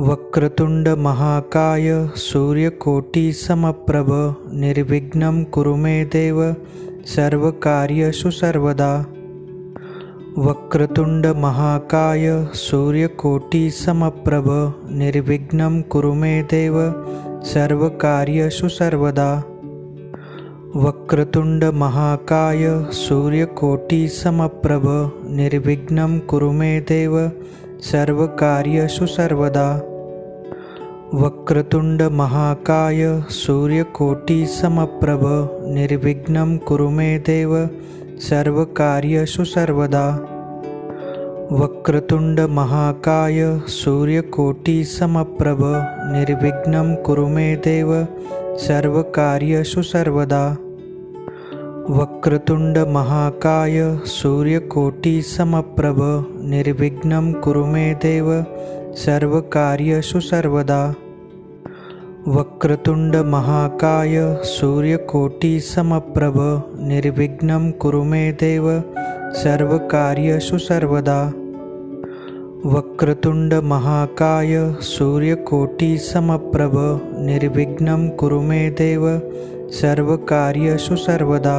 वक्रतुंड महाकाय सूर्यकोटि समप्रभ निर्विघ्नं कुरु मे देव सर्वकार्येषु सर्वदा। वक्रतुंड महाकाय सूर्यकोटि समप्रभ निर्विघ्नं कुरु मे देव सर्वकार्येषु सर्वदा। वक्रतुंड महाकाय सूर्यकोटि समप्रभ निर्विघ्नं कुरु मे देव सर्वकार्येषु सर्वदा। वक्रतुंड महाकाय सूर्यकोटि समप्रभ निर्विघ्नं कुरु मे देव सर्वकार्येषु सर्वदा। वक्रतुंड महाकाय सूर्यकोटि समप्रभ निर्विघ्नं कुरु मे देव सर्वकार्येषु सर्वदा। वक्रतुंड महाकाय सूर्यकोटि समप्रभ निर्विघ्नं कुरु मे देव सर्वकार्येषु सर्वदा। वक्रतुंड महाकाय सूर्यकोटि समप्रभ निर्विघ्नं कुरु मे देव सर्वकार्येषु सर्वदा। वक्रतुंड महाकाय सूर्यकोटि समप्रभ निर्विघ्नं कुरु मे देव सर्वकार्येषु सर्वदा।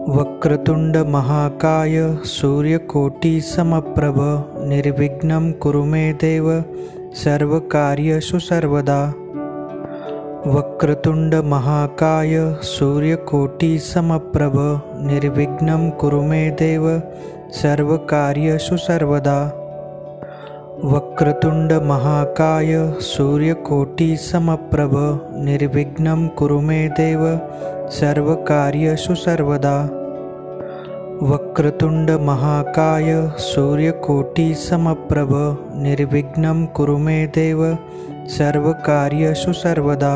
वक्रतुंड महाकाय सूर्यकोटि समप्रभ निर्विघ्नं कुरु मे देव सर्वकार्येषु सर्वदा। वक्रतुंड महाकाय सूर्यकोटि समप्रभ निर्विघ्नं कुरु मे देव सर्वकार्येषु सर्वदा। वक्रतुंड महाकाय सूर्यकोटि समप्रभ निर्विघ्नं कुरु मे देव सर्वकार्येषु सर्वदा। वक्रतुंड महाकाय सूर्यकोटि समप्रभ निर्विघ्नं कुरु मे देव सर्वकार्येषु सर्वदा।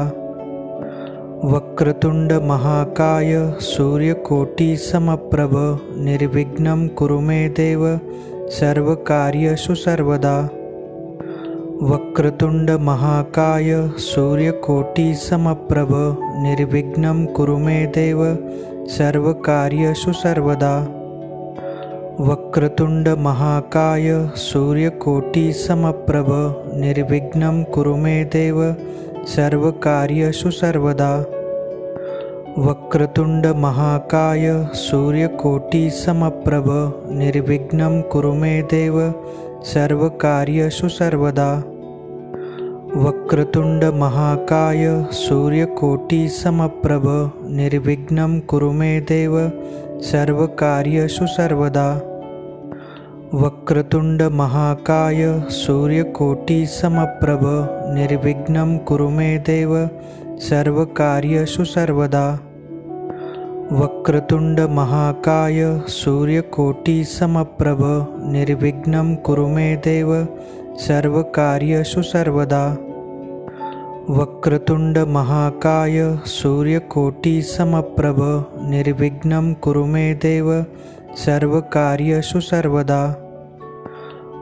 वक्रतुंड महाकाय सूर्यकोटि समप्रभ निर्विघ्नं कुरु मे देव सर्वकार्येषु सर्वदा। वक्रतुंड महाकाय सूर्यकोटि समप्रभ निर्विघ्नं कुरु मे देव सर्वकार्येषु सर्वदा। वक्रतुंड महाकाय सूर्यकोटि समप्रभ निर्विघ्नं कुरु मे देव सर्वकार्येषु सर्वदा। वक्रतुंड महाकाय सूर्यकोटि समप्रभ निर्विघ्नं कुरु मे देव सर्वकार्येषु सर्वदा। वक्रतुंड महाकाय सूर्यकोटि समप्रभ निर्विघ्नं कुरु मे देव सर्वकार्येषु सर्वदा। वक्रतुंड महाकाय सूर्यकोटि समप्रभ निर्विघ्नं कुरु मे देव सर्वकार्येषु सर्वदा। वक्रतुंड महाकाय सूर्यकोटि समप्रभ निर्विघ्नं कुरु मे देव सर्वकार्येषु सर्वदा। वक्रतुंड महाकाय सूर्यकोटि समप्रभ निर्विघ्नं कुरु मे देव सर्वकार्येषु सर्वदा।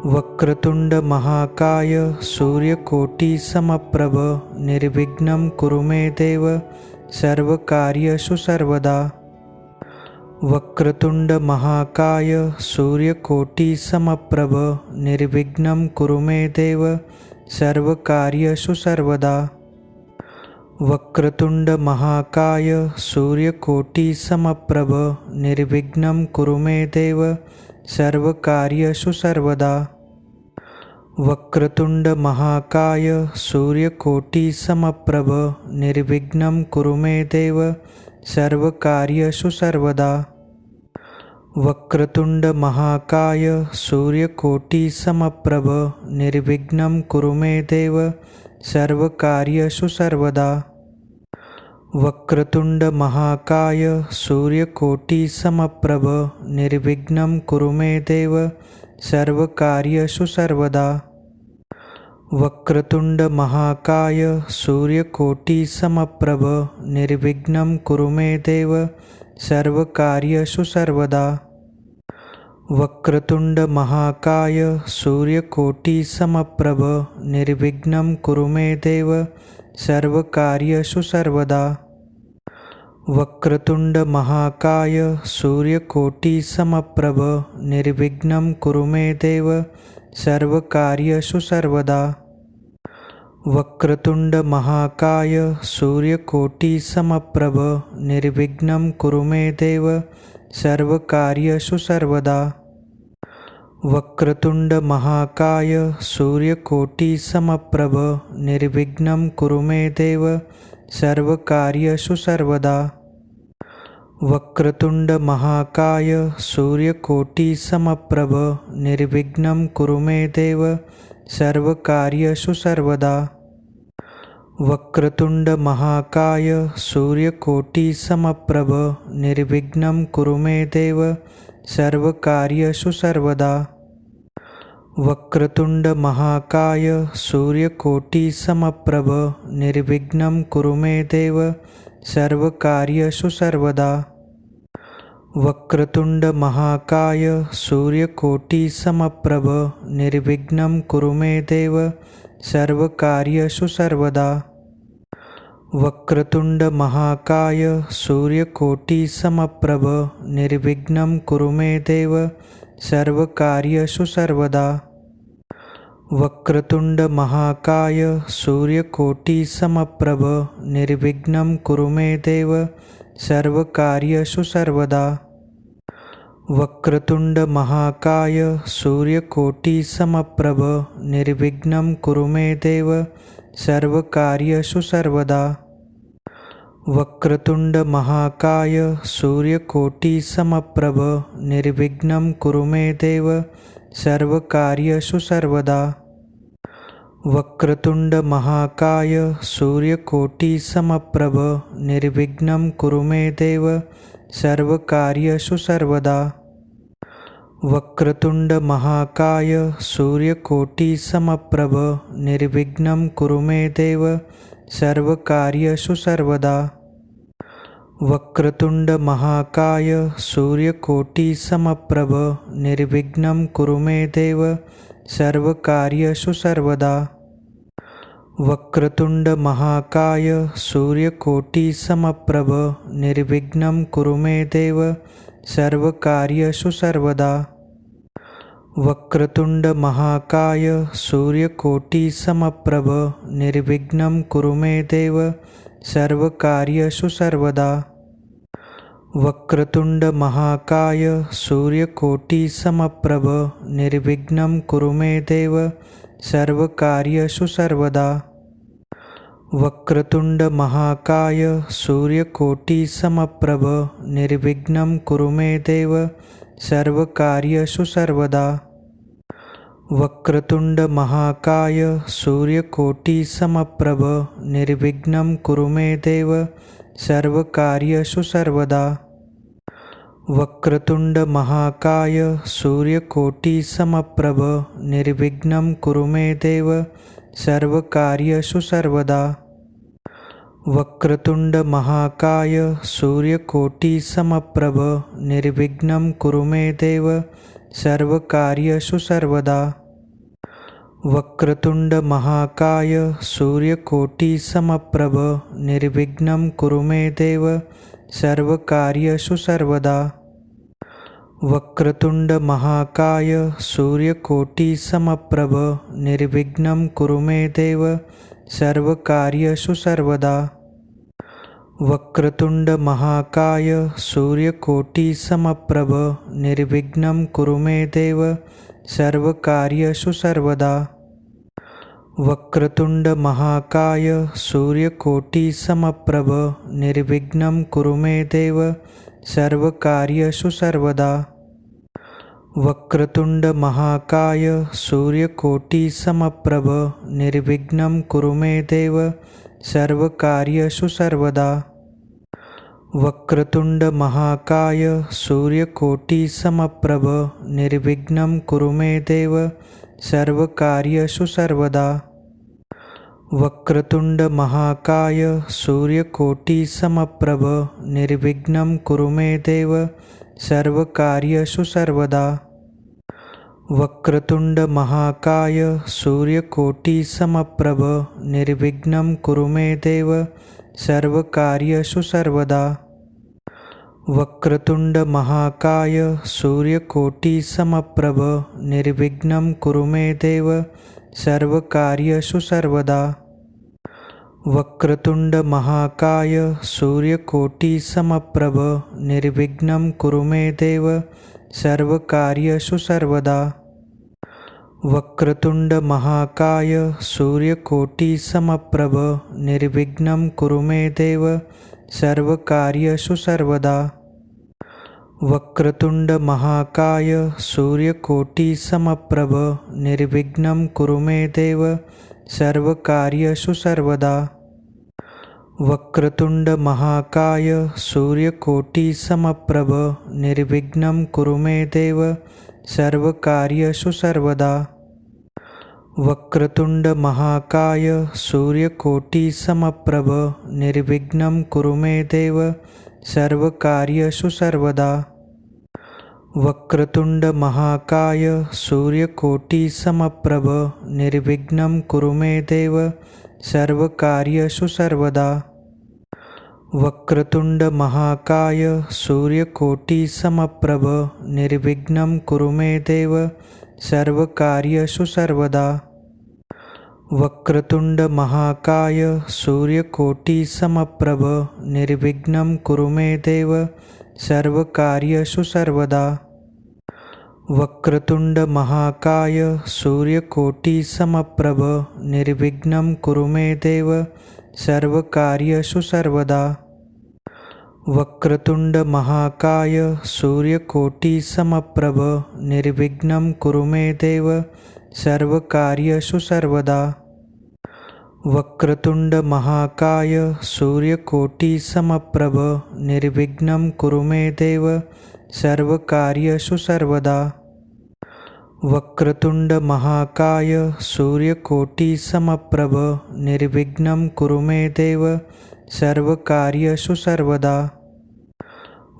वक्रतुंड महाकाय सूर्यकोटि समप्रभ निर्विघ्नं कुरु मे देव सर्वकार्येषु सर्वदा। वक्रतुंड महाकाय सूर्यकोटि समप्रभ निर्विघ्नं कुरु मे देव सर्वकार्येषु सर्वदा। वक्रतुंड महाकाय सूर्यकोटि समप्रभ निर्विघ्नं कुरु मे देव सर्वकार्येषु सर्वदा। वक्रतुंड महाकाय सूर्यकोटि समप्रभ निर्विघ्नं कुरु मे देव सर्वकार्येषु सर्वदा। वक्रतुंड महाकाय सूर्यकोटि समप्रभ निर्विघ्नं कुरु मे देव सर्वकार्येषु सर्वदा। वक्रतुंड महाकाय सूर्यकोटि समप्रभ निर्विघ्नं कुरु मे देव सर्वकार्येषु सर्वदा। वक्रतुंड महाकाय सूर्यकोटि समप्रभ निर्विघ्नं कुरु मे देव सर्वकार्येषु सर्वदा। वक्रतुंड महाकाय सूर्यकोटि समप्रभ निर्विघ्नं कुरु मे देव सर्वकार्येषु सर्वदा। वक्रतुंड महाकाय सूर्यकोटि समप्रभ निर्विघ्नं कुरु मे देव सर्वकार्येषु सर्वदा। वक्रतुंड महाकाय सूर्यकोटि समप्रभ निर्विघ्नं कुरु मे देव सर्वकार्येषु सर्वदा। वक्रतुंड महाकाय सूर्यकोटि समप्रभ निर्विघ्नं कुरु मे देव सर्वकार्येषु सर्वदा। वक्रतुंड महाकाय सूर्यकोटि समप्रभ निर्विघ्नं कुरु मे देव सर्वकार्येषु सर्वदा। वक्रतुंड महाकाय सूर्यकोटि समप्रभ निर्विघ्नं कुरु मे देव सर्वकार्येषु सर्वदा। वक्रतुंड महाकाय सूर्यकोटि समप्रभ निर्विघ्नं कुरु मे देव सर्वकार्येषु सर्वदा। वक्रतुंड महाकाय सूर्यकोटि समप्रभ निर्विघ्नं कुरु मे देव सर्वकार्येषु सर्वदा। वक्रतुंड महाकाय सूर्यकोटि समप्रभ निर्विघ्नं कुरु मे देव सर्वकार्येषु सर्वदा। वक्रतुंड महाकाय सूर्यकोटि समप्रभ निर्विघ्नं कुरु मे देव सर्वकार्येषु सर्वदा। वक्रतुंड महाकाय सूर्यकोटि समप्रभ निर्विघ्नं कुरु मे देव सर्वकार्येषु सर्वदा। वक्रतुंड महाकाय सूर्यकोटि समप्रभ निर्विघ्नं कुरु मे देव सर्वकार्येषु सर्वदा। वक्रतुंड महाकाय सूर्यकोटि समप्रभ निर्विघ्नं कुरु मे देव सर्वकार्येषु सर्वदा। वक्रतुंड महाकाय सूर्यकोटि समप्रभ निर्विघ्नं कुरु मे देव सर्वकार्येषु सर्वदा। वक्रतुंड महाकाय सूर्यकोटि समप्रभ निर्विघ्नं कुरु मे देव सर्वकार्येषु सर्वदा। वक्रतुंड महाकाय सूर्यकोटि समप्रभ निर्विघ्नं कुरु मे देव सर्वकार्येषु सर्वदा। वक्रतुंड महाकाय सूर्यकोटि समप्रभ निर्विघ्नं कुरु मे देव सर्वकार्येषु सर्वदा। वक्रतुंड महाकाय सूर्यकोटि समप्रभ निर्विघ्नं कुरु मे देव सर्वकार्येषु सर्वदा। वक्रतुंड महाकाय सूर्यकोटि समप्रभ निर्विघ्नं कुरु मे देव सर्वकार्येषु सर्वदा। वक्रतुंड महाकाय सूर्यकोटि समप्रभ निर्विघ्नं कुरु मे देव सर्वकार्येषु सर्वदा। वक्रतुंड महाकाय सूर्यकोटि समप्रभ निर्विघ्नं कुरु मे देव सर्वकार्येषु सर्वदा। वक्रतुंड महाकाय सूर्यकोटि समप्रभ निर्विघ्नं कुरु मे देव सर्वकार्येषु सर्वदा। वक्रतुंड महाकाय सूर्यकोटि समप्रभ निर्विघ्नं कुरु मे देव सर्वकार्येषु सर्वदा। वक्रतुंड महाकाय सूर्यकोटि समप्रभ निर्विघ्नं कुरु मे देव सर्वकार्येषु सर्वदा। वक्रतुंड महाकाय सूर्यकोटि समप्रभ निर्विघ्नं कुरु मे देव सर्वकार्येषु सर्वदा। वक्रतुंड महाकाय सूर्यकोटि समप्रभ निर्विघ्नं कुरु मे देव सर्वकार्येषु सर्वदा। वक्रतुंड महाकाय सूर्यकोटि समप्रभ निर्विघ्नं कुरु मे देव सर्वकार्येषु सर्वदा। वक्रतुंड महाकाय सूर्यकोटि समप्रभ निर्विघ्नं कुरु मे देव सर्वकार्येषु सर्वदा। वक्रतुंड महाकाय सूर्यकोटि समप्रभ निर्विघ्नं कुरु मे देव सर्वकार्येषु सर्वदा। वक्रतुंड महाकाय सूर्यकोटि समप्रभ निर्विघ्नं कुरु मे देव सर्वकार्येषु सर्वदा। वक्रतुंड महाकाय सूर्यकोटि समप्रभ निर्विघ्नं कुरु मे देव सर्वकार्येषु सर्वदा। वक्रतुंड महाकाय सूर्यकोटि समप्रभ निर्विघ्नं कुरु मे देव सर्वकार्येषु सर्वदा। वक्रतुंड महाकाय सूर्यकोटि समप्रभ निर्विघ्नं कुरु मे देव सर्वकार्येषु सर्वदा। वक्रतुंड महाकाय सूर्यकोटि समप्रभ निर्विघ्नं कुरु मे देव सर्वकार्येषु सर्वदा। वक्रतुंड महाकाय सूर्यकोटि समप्रभ निर्विघ्नं कुरु मे देव सर्वकार्येषु सर्वदा। वक्रतुंड महाकाय सूर्यकोटि समप्रभ निर्विघ्नं कुरु मे देव सर्वकार्येषु सर्वदा। वक्रतुंड महाकाय सूर्यकोटि समप्रभ निर्विघ्नं कुरु मे देव सर्वकार्येषु सर्वदा। वक्रतुंड महाकाय सूर्यकोटि समप्रभ निर्विघ्नं कुरु मे देव सर्वकार्येषु सर्वदा। वक्रतुंड महाकाय सूर्यकोटि समप्रभ निर्विघ्नं कुरु मे देव सर्वकार्येषु सर्वदा। वक्रतुंड महाकाय सूर्यकोटि समप्रभ निर्विघ्नं कुरु मे देव सर्वकार्येषु सर्वदा। वक्रतुंड महाकाय सूर्यकोटि समप्रभ निर्विघ्नं कुरु मे देव सर्वकार्येषु सर्वदा। वक्रतुंड महाकाय सूर्यकोटि समप्रभ निर्विघ्नं कुरु मे देव सर्वकार्येषु सर्वदा। वक्रतुंड महाकाय सूर्यकोटि समप्रभ निर्विघ्नं कुरु मे देव सर्वकार्येषु सर्वदा।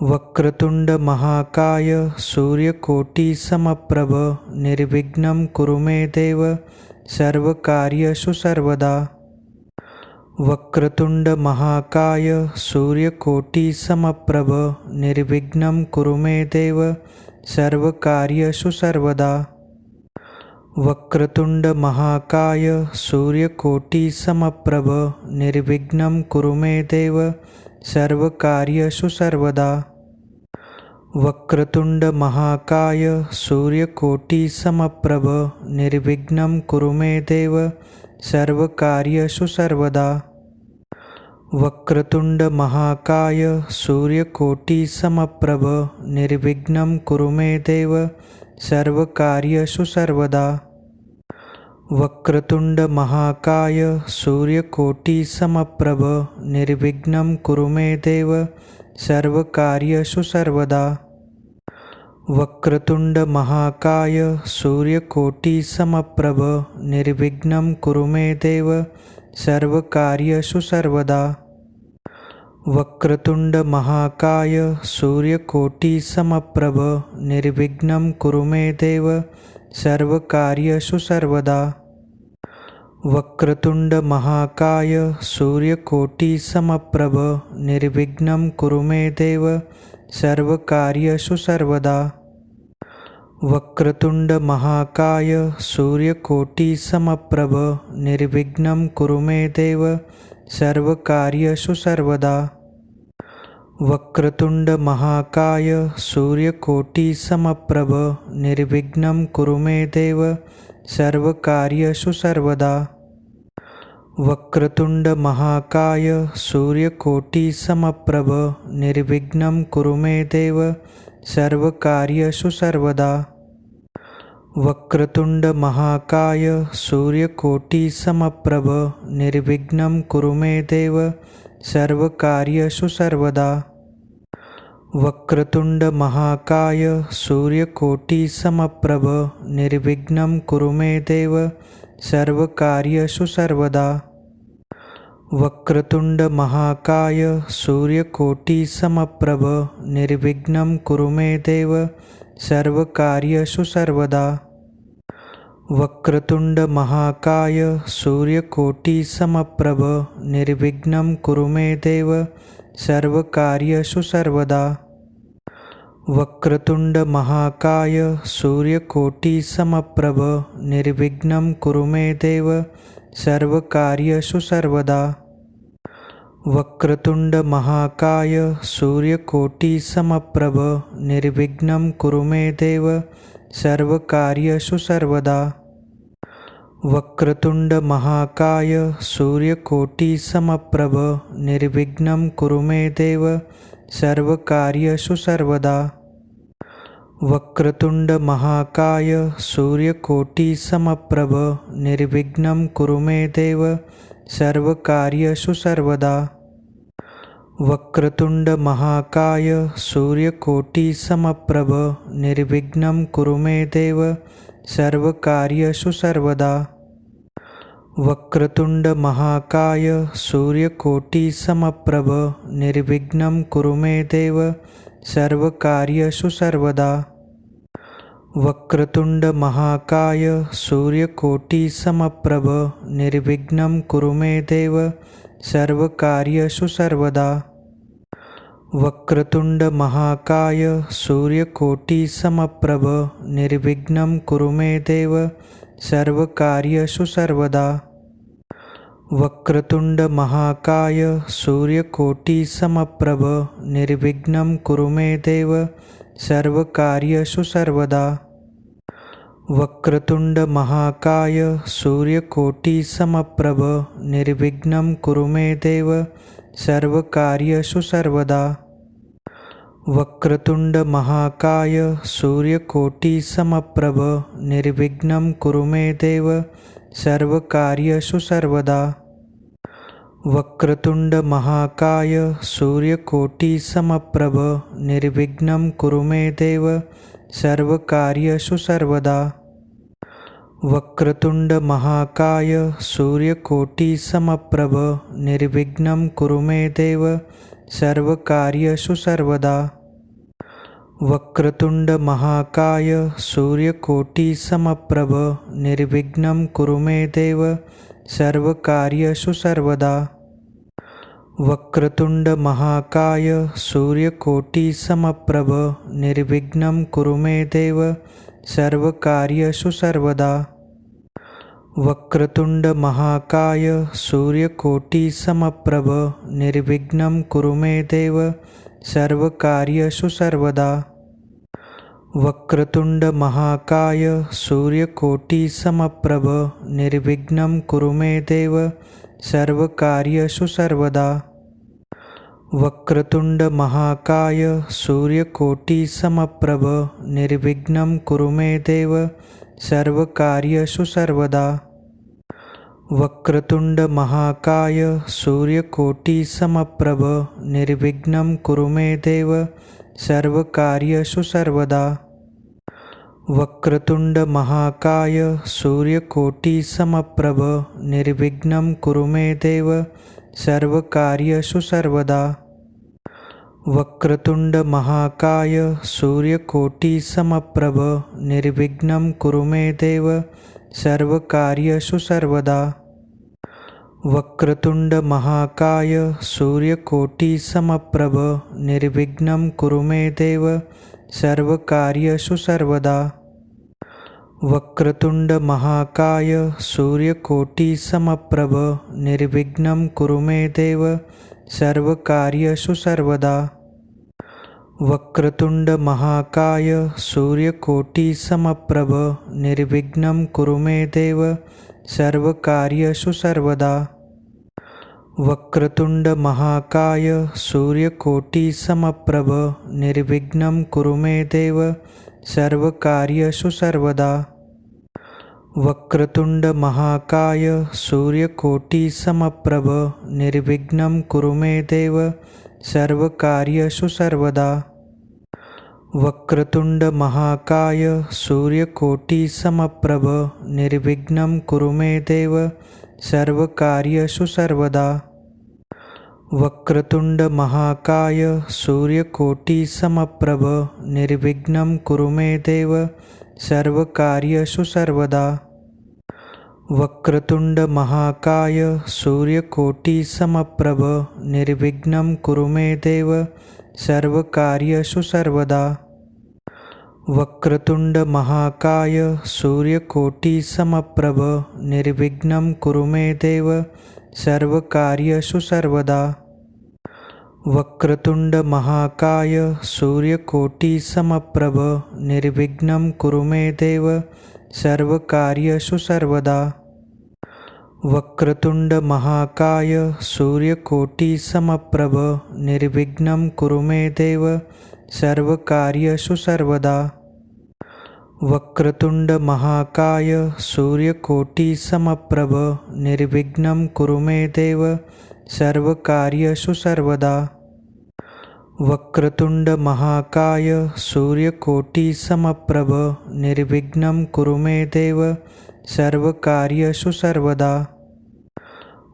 वक्रतुंड महाकाय सूर्यकोटि समप्रभ निर्विघ्नं कुरु मे देव सर्वकार्येषु सर्वदा। वक्रतुंड महाकाय सूर्यकोटि समप्रभ निर्विघ्नं कुरु मे देव सर्वकार्येषु सर्वदा। वक्रतुंड महाकाय सूर्यकोटि समप्रभ निर्विघ्नं कुरु मे देव सर्वकार्येषु सर्वदा। वक्रतुंड महाकाय सूर्यकोटि समप्रभ निर्विघ्नं कुरु मे देव सर्वकार्येषु सर्वदा। वक्रतुंड महाकाय सूर्यकोटि समप्रभ निर्विघ्नं कुरु मे देव सर्वकार्येषु सर्वदा। वक्रतुंड महाकाय सूर्यकोटि समप्रभ निर्विघ्नं कुरु मे देव सर्वकार्येषु सर्वदा। वक्रतुंड महाकाय सूर्यकोटि समप्रभ निर्विघ्नं कुरु मे देव सर्वकार्येषु सर्वदा। वक्रतुंड महाकाय सूर्यकोटि समप्रभ निर्विघ्नं कुरु मे देव सर्वकार्येषु सर्वदा। वक्रतुंड महाकाय सूर्यकोटि समप्रभ निर्विघ्नं कुरु मे देव सर्वकार्येषु सर्वदा। वक्रतुंड महाकाय सूर्यकोटि समप्रभ निर्विघ्नं कुरु मे देव सर्वकार्येषु सर्वदा। वक्रतुंड महाकाय सूर्यकोटि समप्रभ निर्विघ्नं कुरु मे देव सर्वकार्येषु सर्वदा। वक्रतुंड महाकाय सूर्यकोटि समप्रभ निर्विघ्नं कुरु मे देव सर्वकार्येषु सर्वदा। वक्रतुंड महाकाय सूर्यकोटि समप्रभ निर्विघ्नं कुरु मे देव सर्वकार्येषु सर्वदा। वक्रतुंड महाकाय सूर्यकोटि समप्रभ निर्विघ्नं कुरु मे देव सर्वकार्येषु सर्वदा। वक्रतुंड महाकाय सूर्यकोटि समप्रभ निर्विघ्नं कुरु मे देव सर्वकार्येषु सर्वदा। वक्रतुंड महाकाय सूर्यकोटि समप्रभ निर्विघ्नं कुरु मे देव सर्वकार्येषु सर्वदा। वक्रतुंड महाकाय सूर्यकोटि समप्रभ निर्विघ्नं कुरु मे देव सर्वकार्येषु सर्वदा। वक्रतुंड महाकाय सूर्यकोटि समप्रभ निर्विघ्नं कुरु मे देव सर्वकार्येषु सर्वदा। वक्रतुंड महाकाय सूर्यकोटि समप्रभ निर्विघ्नं कुरु मे देव सर्वकार्येषु सर्वदा। वक्रतुंड महाकाय सूर्यकोटि समप्रभ निर्विघ्नं कुरु मे देव सर्वकार्येषु सर्वदा। वक्रतुंड महाकाय सूर्यकोटि समप्रभ निर्विघ्नं कुरु मे देव सर्वकार्येषु सर्वदा। वक्रतुंड महाकाय सूर्यकोटि समप्रभ निर्विघ्नं कुरु मे देव सर्वकार्येषु सर्वदा। वक्रतुंड महाकाय सूर्यकोटि समप्रभ निर्विघ्नं कुरु मे देव सर्वकार्येषु सर्वदा। वक्रतुंड महाकाय सूर्यकोटि समप्रभ निर्विघ्नं कुरु मे देव सर्वकार्येषु सर्वदा। वक्रतुंड महाकाय सूर्यकोटि समप्रभ निर्विघ्नं कुरु मे देव सर्वकार्येषु सर्वदा। वक्रतुंड महाकाय सूर्यकोटि समप्रभ निर्विघ्नं कुरु मे देव सर्वकार्येषु सर्वदा। वक्रतुंड महाकाय सूर्यकोटि समप्रभ निर्विघ्नं कुरु मे देव सर्वकार्येषु सर्वदा। वक्रतुंड महाकाय सूर्यकोटि समप्रभ निर्विघ्नं कुरु मे देव सर्वकार्येषु सर्वदा। वक्रतुंड महाकाय सूर्यकोटि समप्रभ निर्विघ्नं कुरु मे देव सर्वकार्येषु सर्वदा। वक्रतुंड महाकाय सूर्यकोटि समप्रभ निर्विघ्नं कुरु मे देव सर्वकार्येषु सर्वदा। वक्रतुंड महाकाय सूर्यकोटि समप्रभ निर्विघ्नं कुरु मे देव सर्वकार्येषु सर्वदा। वक्रतुंड महाकाय सूर्यकोटि समप्रभ निर्विघ्नं कुरु मे देव सर्वकार्येषु सर्वदा। वक्रतुंड महाकाय सूर्यकोटि समप्रभ निर्विघ्नं कुरु मे देव सर्वकार्येषु सर्वदा। वक्रतुंड महाकाय सूर्यकोटि समप्रभ निर्विघ्नं कुरु मे देव सर्वकार्येषु सर्वदा। वक्रतुंड महाकाय सूर्यकोटि समप्रभ निर्विघ्नं कुरु मे देव सर्वकार्येषु सर्वदा। वक्रतुंड महाकाय सूर्यकोटि समप्रभ निर्विघ्नं कुरु मे देव सर्वकार्येषु सर्वदा। वक्रतुंड महाकाय सूर्यकोटि समप्रभ निर्विघ्नं कुरु मे देव सर्वकार्येषु सर्वदा। वक्रतुंड महाकाय सूर्यकोटि समप्रभ निर्विघ्नं कुरु मे देव सर्वकार्येषु सर्वदा। वक्रतुंड महाकाय सूर्यकोटि समप्रभ निर्विघ्नं कुरु मे देव सर्वकार्येषु सर्वदा। वक्रतुंड महाकाय सूर्यकोटि समप्रभ निर्विघ्नं कुरु मे देव सर्वकार्येषु सर्वदा। वक्रतुंड महाकाय सूर्यकोटि समप्रभ निर्विघ्नं कुरु मे देव सर्वकार्येषु सर्वदा। वक्रतुंड महाकाय सूर्यकोटि समप्रभ निर्विघ्नं कुरु मे देव सर्वकार्येषु सर्वदा। वक्रतुंड महाकाय सूर्यकोटि समप्रभ निर्विघ्नं कुरु मे देव सर्वकार्येषु सर्वदा। वक्रतुंड महाकाय सूर्यकोटि समप्रभ निर्विघ्नं कुरु मे देव सर्वकार्येषु सर्वदा। वक्रतुंड महाकाय सूर्यकोटि समप्रभ निर्विघ्नं कुरु मे देव सर्वकार्येषु सर्वदा। वक्रतुंड महाकाय सूर्यकोटि समप्रभ निर्विघ्नं कुरु मे देव सर्वकार्येषु सर्वदा। वक्रतुंड महाकाय सूर्यकोटि समप्रभ निर्विघ्नं कुरु मे देव सर्वकार्येषु सर्वदा। वक्रतुंड महाकाय सूर्यकोटि समप्रभ निर्विघ्नं कुरु मे देव सर्वकार्येषु सर्वदा। वक्रतुंड महाकाय सूर्यकोटि समप्रभ निर्विघ्नं कुरु मे देव सर्वकार्येषु सर्वदा। वक्रतुंड महाकाय सूर्यकोटि समप्रभ निर्विघ्नं कुरु मे देव सर्वकार्येषु सर्वदा।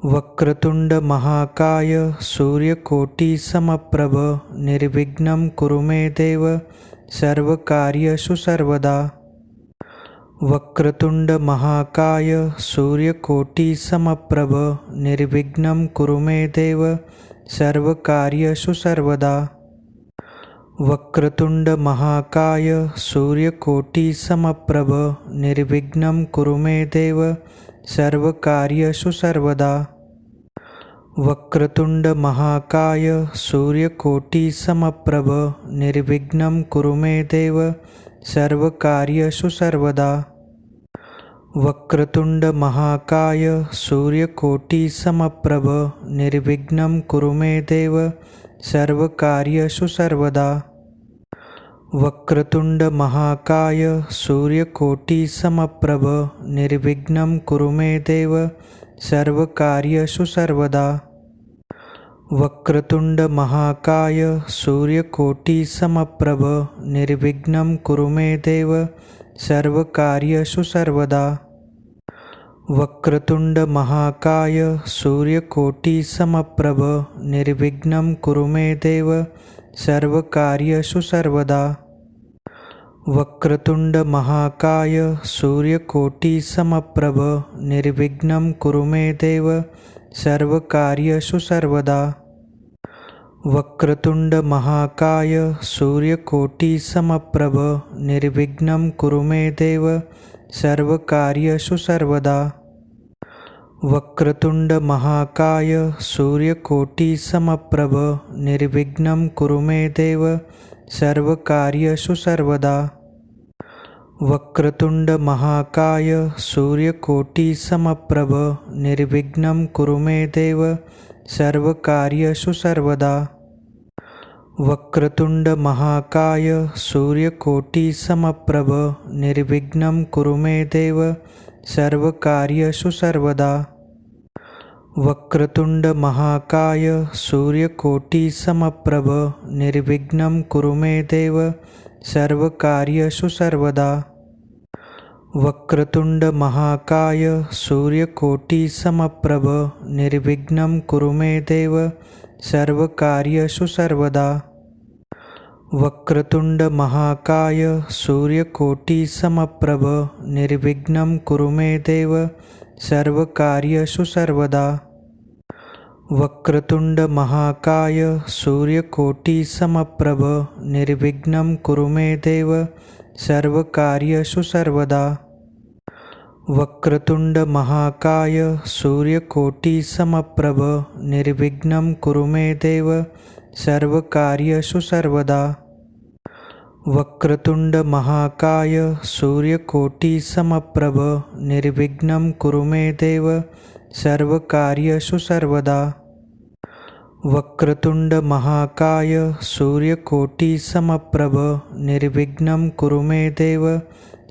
वक्रतुंड महाकाय सूर्यकोटि समप्रभ निर्विघ्नं कुरु मे देव सर्वकार्येषु सर्वदा। वक्रतुंड महाकाय सूर्यकोटि समप्रभ निर्विघ्नं कुरु मे देव सर्वकार्येषु सर्वदा। वक्रतुंड महाकाय सूर्यकोटि समप्रभ निर्विघ्नं कुरु मे देव सर्वकार्येषु सर्वदा। वक्रतुंड महाकाय सूर्यकोटि समप्रभ निर्विघ्नं कुरु मे देव सर्वकार्येषु सर्वदा। वक्रतुंड महाकाय सूर्यकोटि समप्रभ निर्विघ्नं कुरु मे देव सर्वकार्येषु सर्वदा। वक्रतुंड महाकाय सूर्यकोटि समप्रभ निर्विघ्नं कुरु मे देव सर्वकार्येषु सर्वदा। वक्रतुंड महाकाय सूर्यकोटि समप्रभ निर्विघ्नं कुरु मे देव सर्वकार्येषु सर्वदा। वक्रतुंड महाकाय सूर्यकोटि समप्रभ निर्विघ्नं कुरु मे देव सर्वकार्येषु सर्वदा। वक्रतुंड महाकाय सूर्यकोटि समप्रभ निर्विघ्नं कुरु मे देव सर्वकार्येषु सर्वदा। वक्रतुंड महाकाय सूर्यकोटि समप्रभ निर्विघ्नं कुरु मे देव सर्वकार्येषु सर्वदा। वक्रतुंड महाकाय सूर्यकोटि समप्रभ निर्विघ्नं कुरु मे देव सर्वकार्येषु सर्वदा। वक्रतुंड महाकाय सूर्यकोटि समप्रभ निर्विघ्नं कुरु मे देव सर्वकार्येषु सर्वदा। वक्रतुंड महाकाय सूर्यकोटि समप्रभ निर्विघ्नं कुरु मे देव सर्वकार्येषु सर्वदा। वक्रतुंड महाकाय सूर्यकोटि समप्रभ निर्विघ्नं कुरु मे देव सर्वकार्येषु सर्वदा। वक्रतुंड महाकाय सूर्यकोटि समप्रभ निर्विघ्नं कुरु मे देव सर्वकार्येषु सर्वदा। वक्रतुंड महाकाय सूर्यकोटि समप्रभ निर्विघ्नं कुरु मे देव सर्वकार्येषु सर्वदा। वक्रतुंड महाकाय सूर्यकोटि समप्रभ निर्विघ्नं कुरु मे देव सर्वकार्येषु सर्वदा। वक्रतुंड महाकाय सूर्यकोटि समप्रभ निर्विघ्नं कुरु मे देव सर्वकार्येषु सर्वदा। वक्रतुंड महाकाय सूर्यकोटि समप्रभ निर्विघ्नं कुरु मे देव सर्वकार्येषु सर्वदा। वक्रतुंड महाकाय सूर्यकोटि समप्रभ निर्विघ्नं कुरु मे देव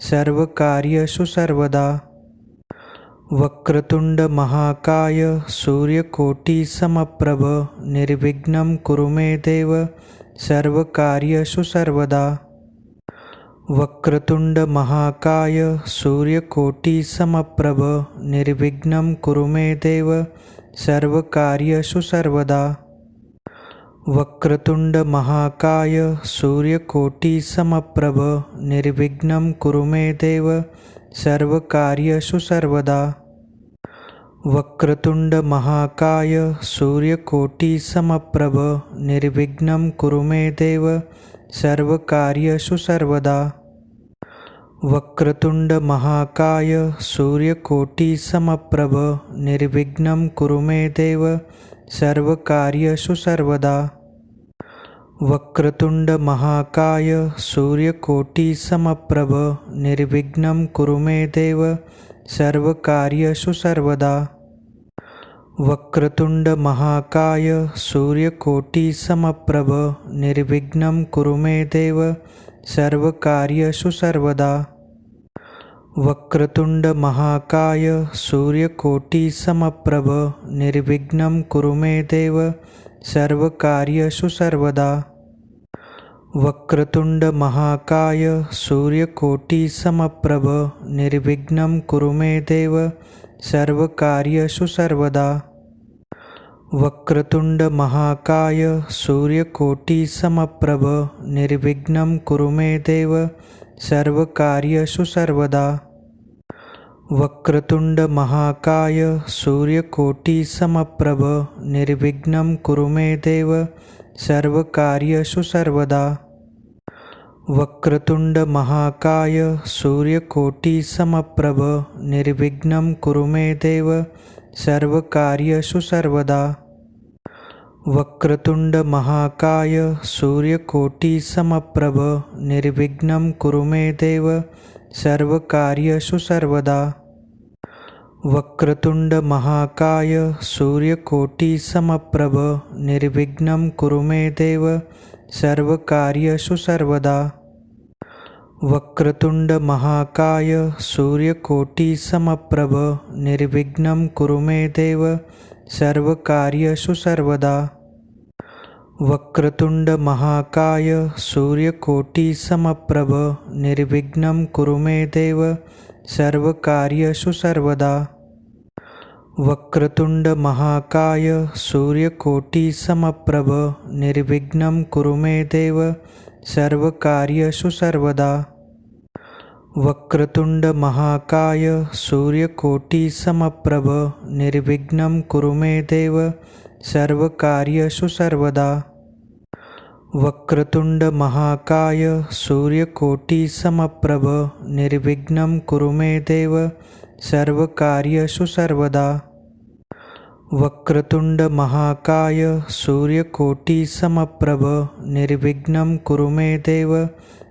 सर्वकार्येषु सर्वदा। वक्रतुंड महाकाय सूर्यकोटि समप्रभ निर्विघ्नं कुरु मे देव सर्वकार्येषु सर्वदा। वक्रतुंड महाकाय सूर्यकोटि समप्रभ निर्विघ्नं कुरु मे देव सर्वकार्येषु सर्वदा। वक्रतुंड महाकाय सूर्यकोटि समप्रभ निर्विघ्नं कुरु मे देव सर्वकार्येषु सर्वदा। वक्रतुंड महाकाय सूर्यकोटि समप्रभ निर्विघ्नं कुरु मे देव सर्वकार्येषु सर्वदा। वक्रतुंड महाकाय सूर्यकोटि समप्रभ निर्विघ्नं कुरु मे देव सर्वकार्येषु सर्वदा। वक्रतुंड महाकाय सूर्यकोटि समप्रभ निर्विघ्नं कुरु मे देव सर्वकार्येषु सर्वदा। वक्रतुंड महाकाय सूर्यकोटि समप्रभ निर्विघ्नं कुरु मे देव सर्वकार्येषु सर्वदा। वक्रतुंड महाकाय सूर्यकोटि समप्रभ निर्विघ्नं कुरु मे देव सर्वकार्येषु सर्वदा। वक्रतुंड महाकाय सूर्यकोटि समप्रभ निर्विघ्नं कुरु मे देव सर्वकार्येषु सर्वदा। वक्रतुंड महाकाय सूर्यकोटि समप्रभ निर्विघ्नं कुरु मे देव सर्वकार्येषु सर्वदा। वक्रतुंड महाकाय सूर्यकोटि समप्रभ निर्विघ्नं कुरु मे देव सर्वकार्येषु सर्वदा। वक्रतुंड महाकाय सूर्यकोटि समप्रभ निर्विघ्नं कुरु मे देव सर्वकार्येषु सर्वदा। वक्रतुंड महाकाय सूर्यकोटि समप्रभ निर्विघ्नं कुरु मे देव सर्वकार्येषु सर्वदा। वक्रतुंड महाकाय सूर्यकोटि समप्रभ निर्विघ्नं कुरु मे देव सर्वकार्येषु सर्वदा। वक्रतुंड महाकाय सूर्यकोटि समप्रभ निर्विघ्नं कुरु मे देव सर्वकार्येषु सर्वदा। वक्रतुंड महाकाय सूर्यकोटि समप्रभ निर्विघ्नं कुरु मे देव सर्वकार्येषु सर्वदा। वक्रतुंड महाकाय सूर्यकोटि समप्रभ निर्विघ्नं कुरु मे देव सर्वकार्येषु सर्वदा। वक्रतुंड महाकाय सूर्यकोटि समप्रभ निर्विघ्नं कुरु मे देव सर्वकार्येषु सर्वदा। वक्रतुंड महाकाय सूर्यकोटि समप्रभ निर्विघ्नं कुरु मे देव सर्वकार्येषु सर्वदा। वक्रतुंड महाकाय सूर्यकोटि समप्रभ निर्विघ्नं कुरु मे देव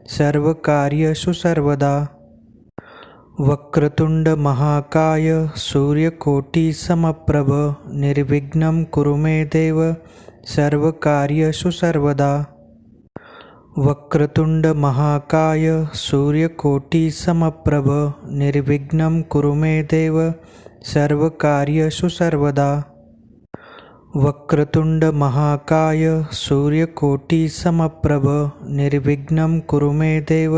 सर्वकार्येषु सर्वदा। वक्रतुंड महाकाय सूर्यकोटि समप्रभ निर्विघ्नं कुरु मे देव सर्वकार्येषु सर्वदा। वक्रतुंड महाकाय सूर्यकोटि समप्रभ निर्विघ्नं कुरु मे देव सर्वकार्येषु सर्वदा। वक्रतुंड महाकाय सूर्यकोटि समप्रभ निर्विघ्नं कुरु मे देव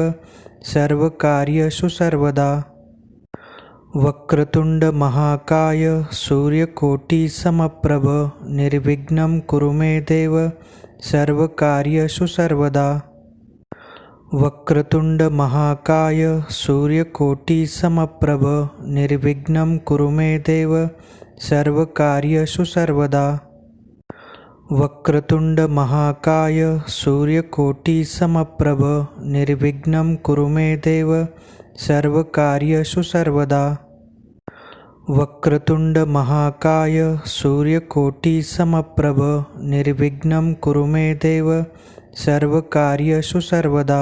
सर्वकार्येषु सर्वदा। वक्रतुंड महाकाय सूर्यकोटि समप्रभ निर्विघ्नं कुरु मे देव सर्वकार्येषु सर्वदा। वक्रतुंड महाकाय सूर्यकोटि समप्रभ निर्विघ्नं कुरु मे देव सर्वकार्येषु सर्वदा। वक्रतुंड महाकाय सूर्यकोटि समप्रभ निर्विघ्नं कुरु मे देव सर्वकार्येषु सर्वदा। वक्रतुंड महाकाय सूर्यकोटि समप्रभ निर्विघ्नं कुरु मे देव सर्वकार्येषु सर्वदा।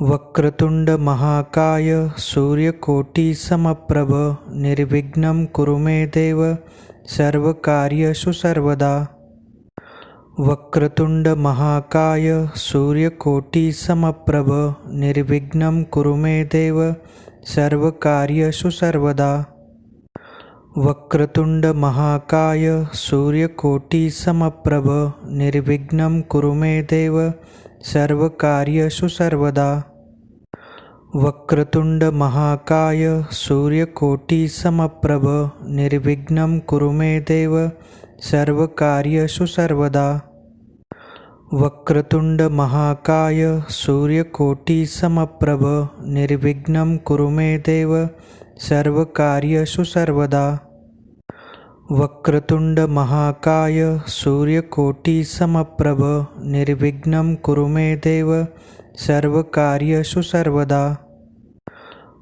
वक्रतुंड महाकाय सूर्यकोटि समप्रभ निर्विघ्नं कुरु मे देव सर्वकार्येषु सर्वदा। वक्रतुंड महाकाय सूर्यकोटि समप्रभ निर्विघ्नं कुरु मे देव सर्वकार्येषु सर्वदा। वक्रतुंड महाकाय सूर्यकोटि समप्रभ निर्विघ्नं कुरु मे देव सर्वकार्येषु सर्वदा। वक्रतुंड महाकाय सूर्यकोटि समप्रभ निर्विघ्नं कुरु मे देव सर्वकार्येषु सर्वदा। वक्रतुंड महाकाय सूर्यकोटि समप्रभ निर्विघ्नं कुरु मे देव सर्वकार्येषु सर्वदा। वक्रतुंड महाकाय सूर्यकोटि समप्रभ निर्विघ्नं कुरु मे देव सर्वकार्येषु सर्वदा।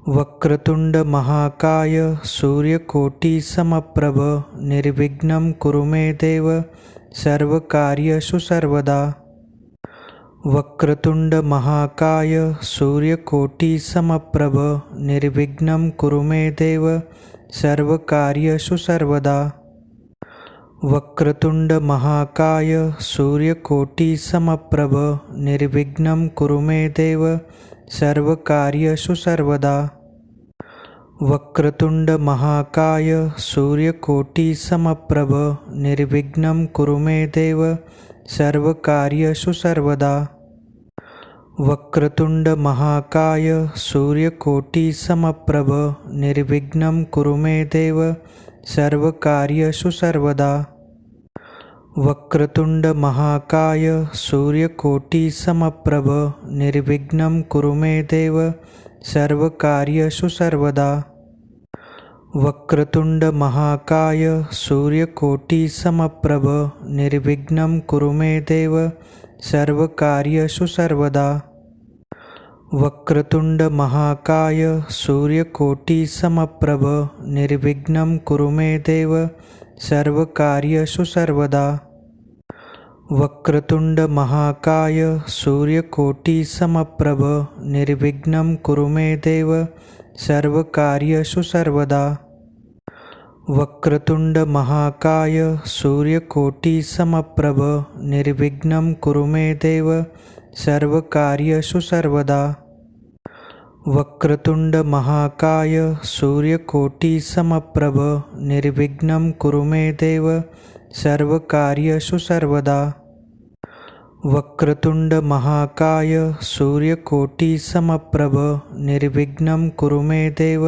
वक्रतुंड महाकाय सूर्यकोटि समप्रभ निर्विघ्नं कुरु मे देव सर्वकार्येषु सर्वदा। वक्रतुंड महाकाय सूर्यकोटि समप्रभ निर्विघ्नं कुरु मे देव सर्वकार्येषु सर्वदा। वक्रतुंड महाकाय सूर्यकोटि समप्रभ निर्विघ्नं कुरु मे देव सर्वकार्येषु सर्वदा। वक्रतुंड महाकाय सूर्यकोटि समप्रभ निर्विघ्नं कुरु मे देव सर्वकार्येषु सर्वदा। वक्रतुंड महाकाय सूर्यकोटि समप्रभ निर्विघ्नं कुरु मे देव सर्वकार्येषु सर्वदा। वक्रतुंड महाकाय सूर्यकोटि समप्रभ निर्विघ्नं कुरु मे देव सर्वकार्येषु सर्वदा। वक्रतुंड महाकाय सूर्यकोटि समप्रभ निर्विघ्नं कुरु मे देव सर्वकार्येषु सर्वदा। वक्रतुंड महाकाय सूर्यकोटि समप्रभ निर्विघ्नं कुरु मे देव सर्वकार्येषु सर्वदा। वक्रतुंड महाकाय सूर्यकोटि समप्रभ निर्विघ्नं कुरु मे देव सर्वकार्येषु सर्वदा। वक्रतुंड महाकाय सूर्यकोटि समप्रभ निर्विघ्नं कुरु मे देव सर्वकार्येषु सर्वदा। वक्रतुंड महाकाय सूर्यकोटि समप्रभ निर्विघ्नं कुरु मे देव सर्वकार्येषु सर्वदा। वक्रतुंड महाकाय सूर्यकोटि समप्रभ निर्विघ्नं कुरु मे देव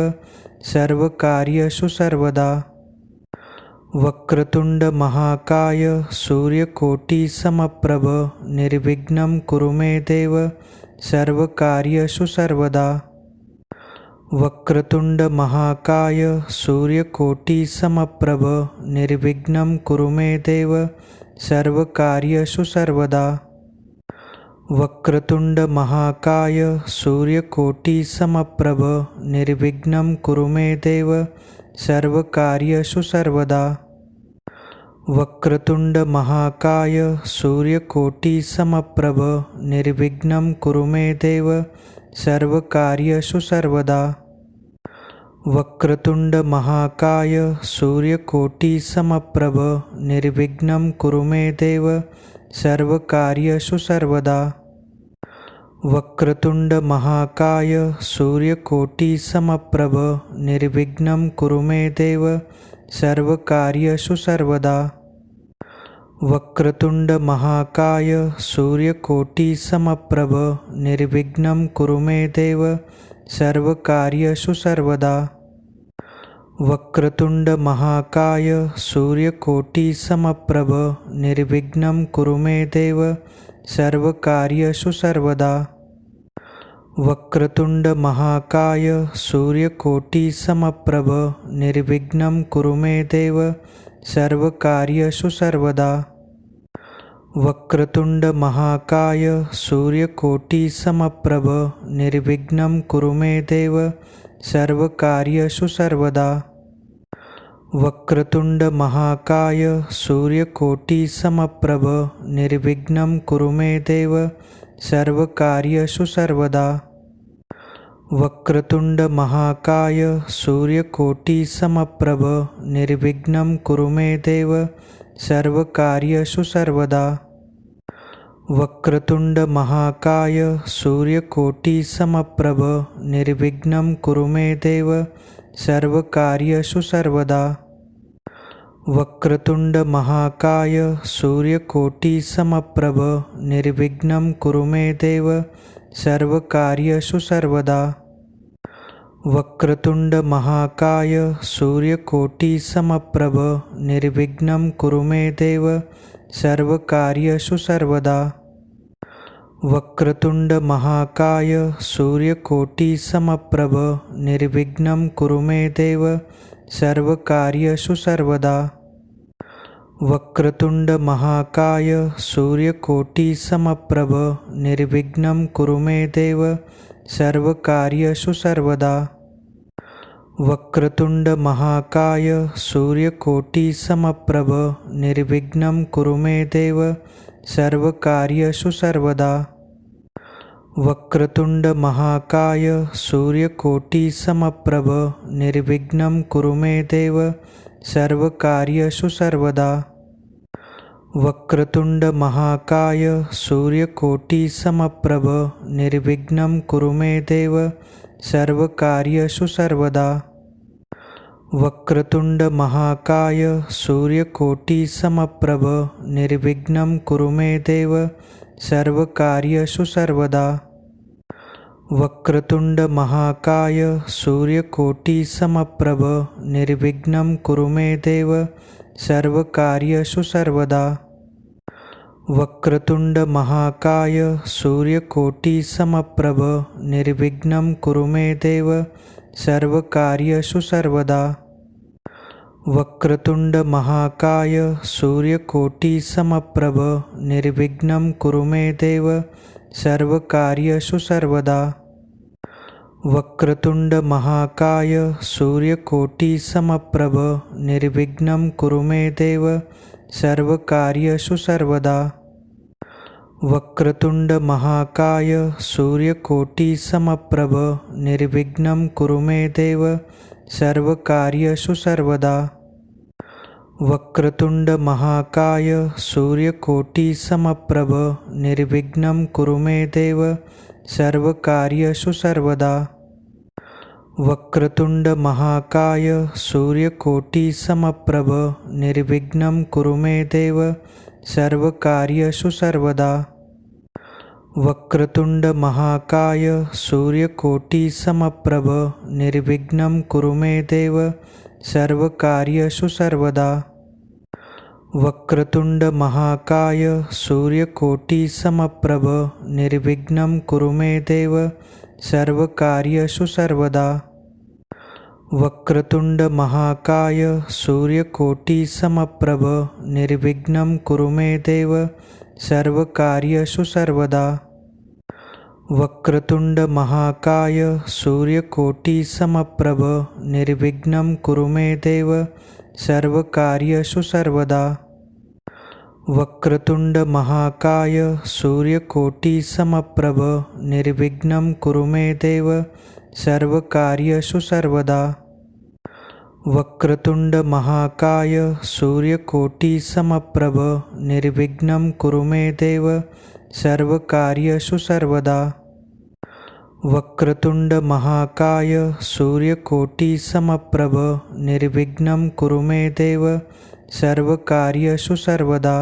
सर्वकार्येषु सर्वदा। वक्रतुंड महाकाय सूर्यकोटि समप्रभ निर्विघ्नं कुरु मे देव सर्वकार्येषु सर्वदा। वक्रतुंड महाकाय सूर्यकोटि समप्रभ निर्विघ्नं कुरु मे देव सर्वकार्येषु सर्वदा। वक्रतुंड महाकाय सूर्यकोटि समप्रभ निर्विघ्नं कुरु मे देव सर्वकार्येषु सर्वदा। वक्रतुंड महाकाय सूर्यकोटि समप्रभ निर्विघ्नं कुरु मे देव सर्वकार्येषु सर्वदा। वक्रतुंड महाकाय सूर्यकोटि समप्रभ निर्विघ्नं कुरु मे देव सर्वकार्येषु सर्वदा। वक्रतुंड महाकाय सूर्यकोटि समप्रभ निर्विघ्नं कुरु मे देव सर्वकार्येषु सर्वदा। वक्रतुंड महाकाय सूर्यकोटि समप्रभ निर्विघ्नं कुरु मे देव सर्वकार्येषु सर्वदा। वक्रतुंड महाकाय सूर्यकोटि समप्रभ निर्विघ्नं कुरु मे देव सर्वकार्येषु सर्वदा। वक्रतुंड महाकाय सूर्यकोटि समप्रभ निर्विघ्नं कुरु मे देव सर्वकार्येषु सर्वदा। वक्रतुंड महाकाय सूर्यकोटि समप्रभ निर्विघ्नं कुरु मे देव सर्वकार्येषु सर्वदा। वक्रतुंड महाकाय सूर्यकोटि समप्रभ निर्विघ्नं कुरु मे देव सर्वकार्येषु सर्वदा। वक्रतुंड महाकाय सूर्यकोटि समप्रभ निर्विघ्नं कुरु मे देव सर्वकार्येषु सर्वदा। वक्रतुंड महाकाय सूर्यकोटि समप्रभ निर्विघ्नं कुरु मे देव सर्वकार्येषु सर्वदा। वक्रतुंड महाकाय सूर्यकोटि समप्रभ निर्विघ्नं कुरु मे देव सर्वकार्येषु सर्वदा। वक्रतुंड महाकाय सूर्यकोटि समप्रभ निर्विघ्नं कुरु मे देव सर्वकार्येषु सर्वदा। वक्रतुंड महाकाय सूर्यकोटि समप्रभ निर्विघ्नं कुरु मे देव सर्वकार्येषु सर्वदा। वक्रतुंड महाकाय सूर्यकोटि समप्रभ निर्विघ्नं कुरु मे देव सर्वकार्येषु सर्वदा। वक्रतुंड महाकाय सूर्यकोटि समप्रभ निर्विघ्नं कुरु मे देव सर्वकार्येषु सर्वदा। वक्रतुंड महाकाय सूर्यकोटि समप्रभ निर्विघ्नं कुरु मे देव सर्वकार्येषु सर्वदा। वक्रतुंड महाकाय सूर्यकोटि समप्रभ निर्विघ्नं कुरु मे देव सर्वकार्येषु सर्वदा। वक्रतुंड महाकाय सूर्यकोटि समप्रभ निर्विघ्नं कुरु मे देव सर्वकार्येषु सर्वदा। वक्रतुंड महाकाय सूर्यकोटि समप्रभ निर्विघ्नं कुरु मे देव सर्वकार्येषु सर्वदा। वक्रतुंड महाकाय सूर्यकोटि समप्रभ निर्विघ्नं कुरु मे देव सर्वकार्येषु सर्वदा। वक्रतुंड महाकाय सूर्यकोटि समप्रभ निर्विघ्नं कुरु मे देव सर्वकार्येषु सर्वदा। वक्रतुंड महाकाय सूर्यकोटि समप्रभ निर्विघ्नं कुरु मे देव सर्वकार्येषु सर्वदा। वक्रतुंड महाकाय सूर्यकोटि समप्रभ निर्विघ्नं कुरु मे देव सर्वकार्येषु सर्वदा। वक्रतुंड महाकाय सूर्यकोटि समप्रभ निर्विघ्नं कुरु मे देव सर्वकार्येषु सर्वदा। वक्रतुंड महाकाय सूर्यकोटि समप्रभ निर्विघ्नं कुरु मे देव सर्वकार्येषु सर्वदा। वक्रतुंड महाकाय सूर्यकोटि समप्रभ निर्विघ्नं कुरु मे देव सर्वकार्येषु सर्वदा। वक्रतुंड महाकाय सूर्यकोटि समप्रभ निर्विघ्नं कुरु मे देव सर्वकार्येषु सर्वदा। वक्रतुंड महाकाय सूर्यकोटि समप्रभ निर्विघ्नं कुरु मे देव सर्वकार्येषु सर्वदा। वक्रतुंड महाकाय सूर्यकोटि समप्रभ निर्विघ्नं कुरु मे देव सर्वकार्येषु सर्वदा। वक्रतुंड महाकाय सूर्यकोटि समप्रभ निर्विघ्नं कुरु मे देव सर्वकार्येषु सर्वदा। वक्रतुंड महाकाय सूर्यकोटि समप्रभ निर्विघ्नं कुरु मे देव सर्वकार्येषु सर्वदा। वक्रतुंड महाकाय सूर्यकोटि समप्रभ निर्विघ्नं कुरु मे देव सर्वकार्येषु सर्वदा।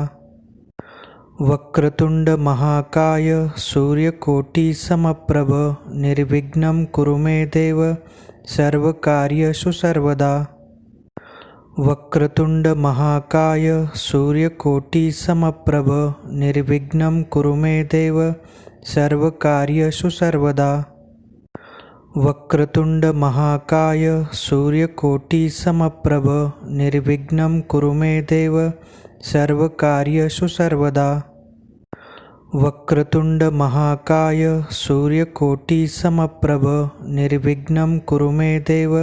वक्रतुंड महाकाय सूर्यकोटि समप्रभ निर्विघ्नं कुरु मे देव सर्वकार्येषु सर्वदा। वक्रतुंड महाकाय सूर्यकोटि समप्रभ निर्विघ्नं कुरु मे देव सर्वकार्येषु सर्वदा। वक्रतुंड महाकाय सूर्यकोटि समप्रभ निर्विघ्नं कुरु मे देव सर्वकार्येषु सर्वदा। वक्रतुंड महाकाय सूर्यकोटि समप्रभ निर्विघ्नं कुरु मे देव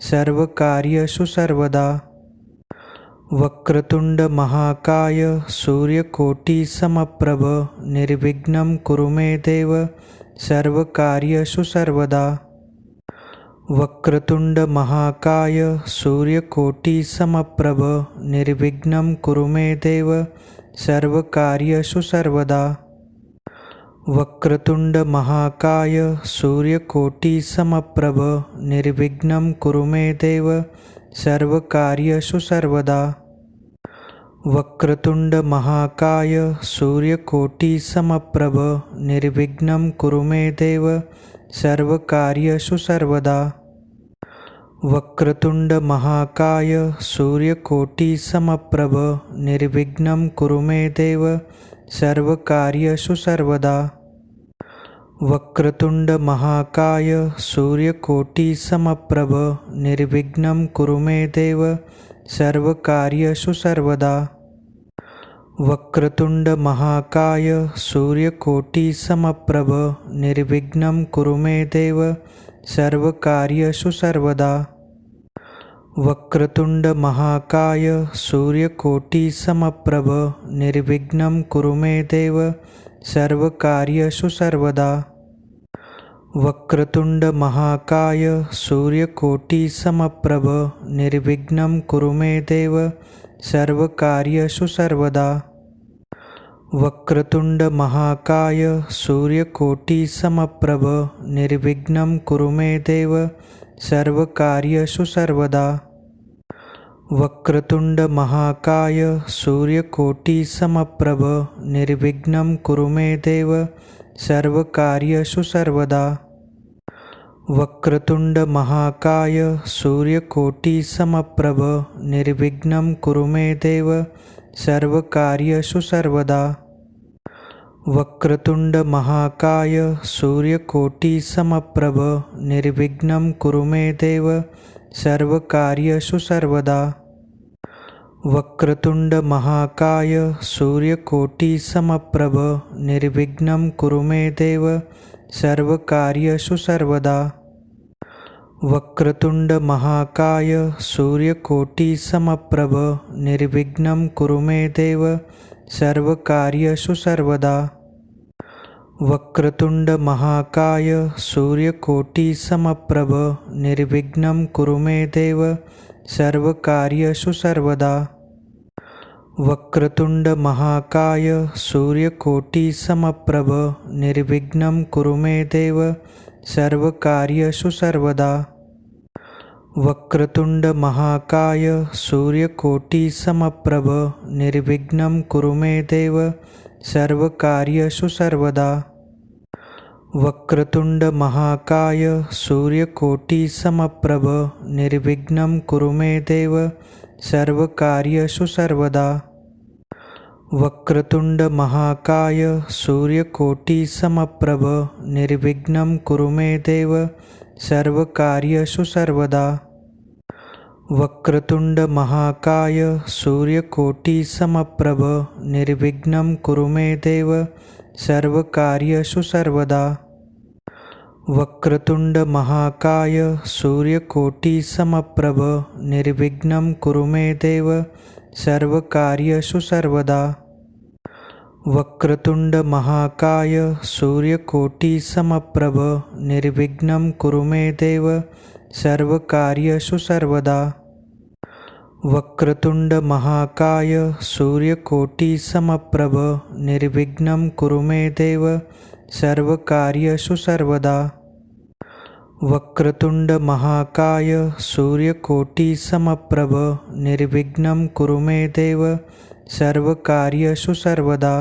सर्वकार्येषु सर्वदा। वक्रतुंड महाकाय सूर्यकोटि समप्रभ निर्विघ्नं कुरु मे देव सर्वकार्येषु सर्वदा। वक्रतुंड महाकाय सूर्यकोटि समप्रभ निर्विघ्नं कुरु मे देव सर्वकार्येषु सर्वदा। वक्रतुंड महाकाय सूर्यकोटि समप्रभ निर्विघ्नं कुरु मे देव सर्वकार्येषु सर्वदा। वक्रतुंड महाकाय सूर्यकोटि समप्रभ निर्विघ्नं कुरु मे देव सर्वकार्येषु सर्वदा। वक्रतुंड महाकाय सूर्यकोटि समप्रभ निर्विघ्नं कुरु मे देव सर्वकार्येषु सर्वदा। वक्रतुंड महाकाय सूर्यकोटि समप्रभ निर्विघ्नं कुरु मे देव सर्वकार्येषु सर्वदा। वक्रतुंड महाकाय सूर्यकोटि समप्रभ निर्विघ्नं कुरु मे देव सर्वकार्येषु सर्वदा। वक्रतुंड महाकाय सूर्यकोटि समप्रभ निर्विघ्नं कुरु मे देव सर्वकार्येषु सर्वदा। वक्रतुंड महाकाय सूर्यकोटि समप्रभ निर्विघ्नं कुरु मे देव सर्वकार्येषु सर्वदा। वक्रतुंड महाकाय सूर्यकोटि समप्रभ निर्विघ्नं कुरु मे देव सर्वकार्येषु सर्वदा। वक्रतुंड महाकाय सूर्यकोटि समप्रभ निर्विघ्नं कुरु मे देव सर्वकार्येषु सर्वदा। वक्रतुंड महाकाय सूर्यकोटि समप्रभ निर्विघ्नं कुरु मे देव सर्वकार्येषु सर्वदा। वक्रतुंड महाकाय सूर्यकोटि समप्रभ निर्विघ्नं कुरु मे देव सर्वकार्येषु सर्वदा। वक्रतुंड महाकाय सूर्यकोटि समप्रभ निर्विघ्नं कुरु मे देव सर्वकार्येषु सर्वदा। वक्रतुंड महाकाय सूर्यकोटि समप्रभ निर्विघ्नं कुरु मे देव सर्वकार्येषु सर्वदा। वक्रतुंड महाकाय सूर्यकोटि समप्रभ निर्विघ्नं कुरु मे देव सर्वकार्येषु सर्वदा। वक्रतुंड महाकाय सूर्यकोटि समप्रभ निर्विघ्नं कुरु मे देव सर्वकार्येषु सर्वदा। वक्रतुंड महाकाय सूर्यकोटि समप्रभ निर्विघ्नं कुरु मे देव सर्वकार्येषु सर्वदा। वक्रतुंड महाकाय सूर्यकोटि समप्रभ निर्विघ्नं कुरु मे देव सर्वकार्येषु सर्वदा। वक्रतुंड महाकाय सूर्यकोटि समप्रभ निर्विघ्नं कुरु मे देव सर्वकार्येषु सर्वदा। वक्रतुंड महाकाय सूर्यकोटि समप्रभ निर्विघ्नं कुरु मे देव सर्वकार्येषु सर्वदा। वक्रतुंड महाकाय सूर्यकोटि समप्रभ निर्विघ्नं कुरु मे देव सर्वकार्येषु सर्वदा। वक्रतुंड महाकाय सूर्यकोटि समप्रभ निर्विघ्नं कुरु मे देव सर्वकार्येषु सर्वदा। वक्रतुंड महाकाय सूर्यकोटि समप्रभ निर्विघ्नं कुरु मे देव सर्वकार्येषु सर्वदा। वक्रतुंड महाकाय सूर्यकोटि समप्रभ निर्विघ्नं कुरु मे देव सर्वकार्येषु सर्वदा।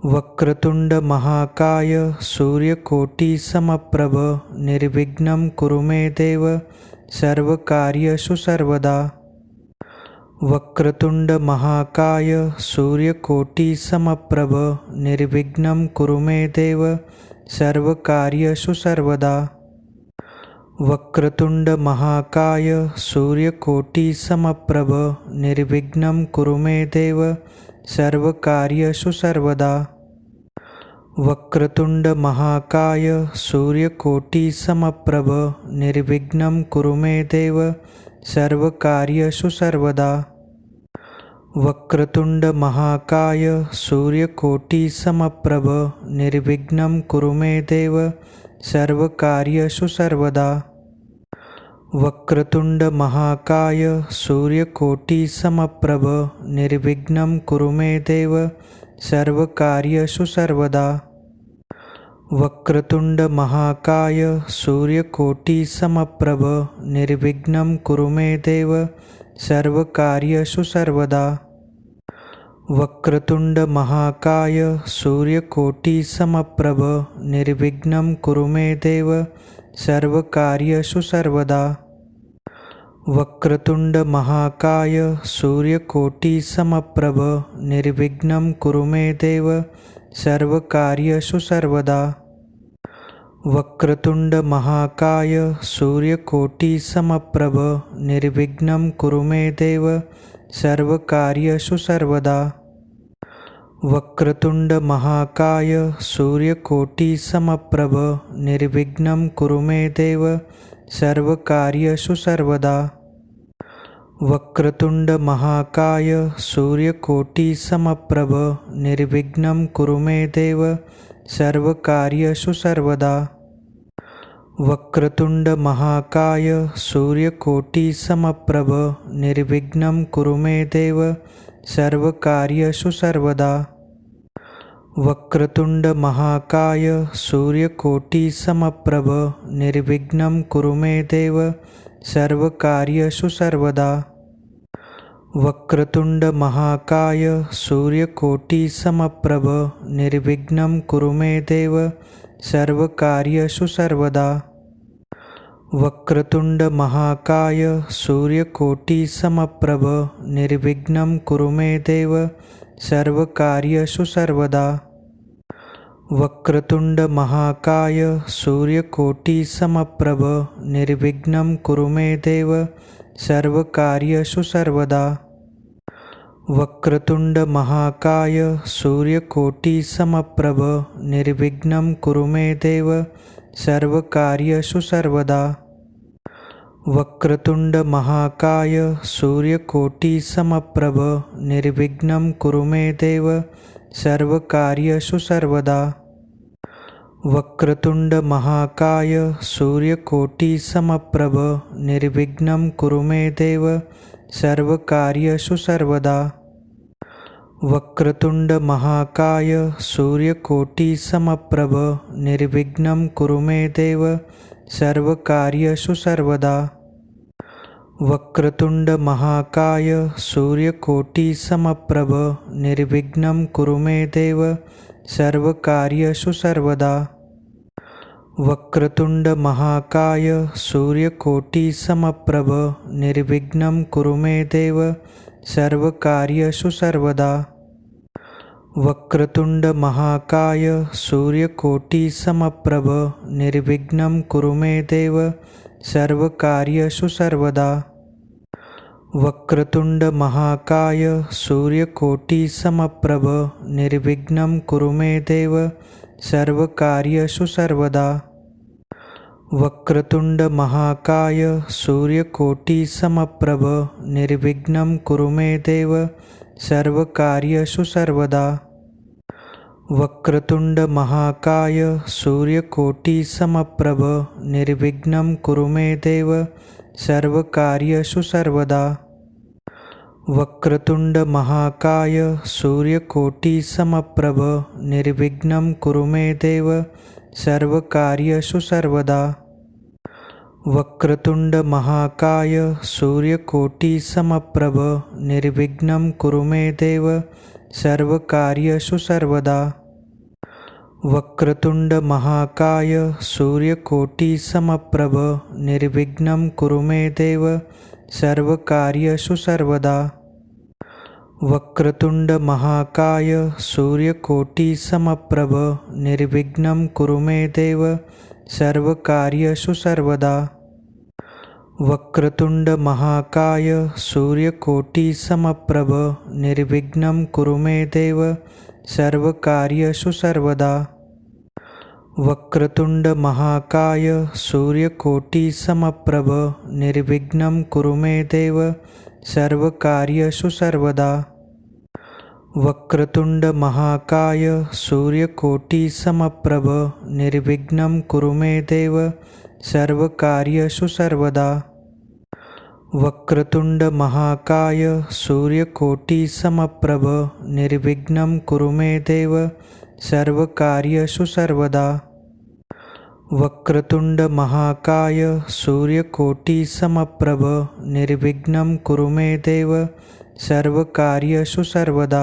वक्रतुंड महाकाय सूर्यकोटि समप्रभ निर्विघ्नं कुरु मे देव सर्वकार्येषु सर्वदा। वक्रतुंड महाकाय सूर्यकोटि समप्रभ निर्विघ्नं कुरु मे देव सर्वकार्येषु सर्वदा। वक्रतुंड महाकाय सूर्यकोटि समप्रभ निर्विघ्नं कुरु मे देव सर्वकार्येषु सर्वदा। वक्रतुंड महाकाय सूर्यकोटि समप्रभ निर्विघ्नं कुरु मे देव सर्वकार्येषु सर्वदा। वक्रतुंड महाकाय सूर्यकोटि समप्रभ निर्विघ्नं कुरु मे देव सर्वकार्येषु सर्वदा। वक्रतुंड महाकाय सूर्यकोटि समप्रभ निर्विघ्नं कुरु मे देव सर्वकार्येषु सर्वदा। वक्रतुंड महाकाय सूर्यकोटि समप्रभ निर्विघ्नं कुरु मे देव सर्वकार्येषु सर्वदा। वक्रतुंड महाकाय सूर्यकोटि समप्रभ निर्विघ्नं कुरु मे देव सर्वकार्येषु सर्वदा। वक्रतुंड महाकाय सूर्यकोटि समप्रभ निर्विघ्नं कुरु मे देव सर्वकार्येषु सर्वदा। वक्रतुंड महाकाय सूर्यकोटि समप्रभ निर्विघ्नं कुरु मे देव सर्वकार्येषु सर्वदा। वक्रतुंड महाकाय सूर्यकोटि समप्रभ निर्विघ्नं कुरु मे देव सर्वकार्येषु सर्वदा। वक्रतुंड महाकाय सूर्यकोटि समप्रभ निर्विघ्नं कुरु मे देव सर्वकार्येषु सर्वदा। वक्रतुंड महाकाय सूर्यकोटि समप्रभ निर्विघ्नं कुरु मे देव सर्वकार्येषु सर्वदा। वक्रतुंड महाकाय सूर्यकोटि समप्रभ निर्विघ्नं कुरु मे देव सर्वकार्येषु सर्वदा। वक्रतुंड महाकाय सूर्यकोटि समप्रभ निर्विघ्नं कुरु मे देव सर्वकार्येषु सर्वदा। वक्रतुंड महाकाय सूर्यकोटि समप्रभ निर्विघ्नं कुरु मे देव सर्वकार्येषु सर्वदा। वक्रतुंड महाकाय सूर्यकोटि समप्रभ निर्विघ्नं कुरु मे देव सर्वकार्येषु सर्वदा। वक्रतुंड महाकाय सूर्यकोटि समप्रभ निर्विघ्नं कुरु मे देव सर्वकार्येषु सर्वदा। वक्रतुंड महाकाय सूर्यकोटि समप्रभ निर्विघ्नं कुरु मे देव सर्वकार्येषु सर्वदा। वक्रतुंड महाकाय सूर्यकोटि समप्रभ निर्विघ्नं कुरु मे देव सर्वकार्येषु सर्वदा। वक्रतुंड महाकाय सूर्यकोटि समप्रभ निर्विघ्नं कुरु मे देव सर्वकार्येषु सर्वदा। वक्रतुंड महाकाय सूर्यकोटि समप्रभ निर्विघ्नं कुरु मे देव सर्वकार्येषु सर्वदा। वक्रतुंड महाकाय सूर्यकोटि समप्रभ निर्विघ्नं कुरु मे देव सर्वकार्येषु सर्वदा। वक्रतुंड महाकाय सूर्यकोटि समप्रभ निर्विघ्नं कुरु मे देव सर्वकार्येषु सर्वदा। वक्रतुंड महाकाय सूर्यकोटि समप्रभ निर्विघ्नं कुरु मे देव सर्वकार्येषु सर्वदा। वक्रतुंड महाकाय सूर्यकोटि समप्रभ निर्विघ्नं कुरु मे देव सर्वकार्येषु सर्वदा। वक्रतुंड महाकाय सूर्यकोटि समप्रभ निर्विघ्नं कुरु मे देव सर्वकार्येषु सर्वदा। वक्रतुंड महाकाय सूर्यकोटि समप्रभ निर्विघ्नं कुरु मे देव सर्वकार्येषु सर्वदा। वक्रतुंड महाकाय सूर्यकोटि समप्रभ निर्विघ्नं कुरु मे देव सर्वकार्येषु सर्वदा। वक्रतुंड महाकाय सूर्यकोटि समप्रभ निर्विघ्नं कुरु मे देव सर्वकार्येषु सर्वदा। वक्रतुंड महाकाय सूर्यकोटि समप्रभ निर्विघ्नं कुरु मे देव सर्वकार्येषु सर्वदा। वक्रतुंड महाकाय सूर्यकोटि समप्रभ निर्विघ्नं कुरु मे देव सर्वकार्येषु सर्वदा। वक्रतुंड महाकाय सूर्यकोटि समप्रभ निर्विघ्नं कुरु मे देव सर्वकार्येषु सर्वदा। वक्रतुंड महाकाय सूर्यकोटि समप्रभ निर्विघ्नं कुरु मे देव सर्वकार्येषु सर्वदा। वक्रतुंड महाकाय सूर्यकोटि समप्रभ निर्विघ्नं कुरु मे देव सर्वकार्येषु सर्वदा। वक्रतुंड महाकाय सूर्यकोटि समप्रभ निर्विघ्नं कुरु मे देव सर्वकार्येषु सर्वदा।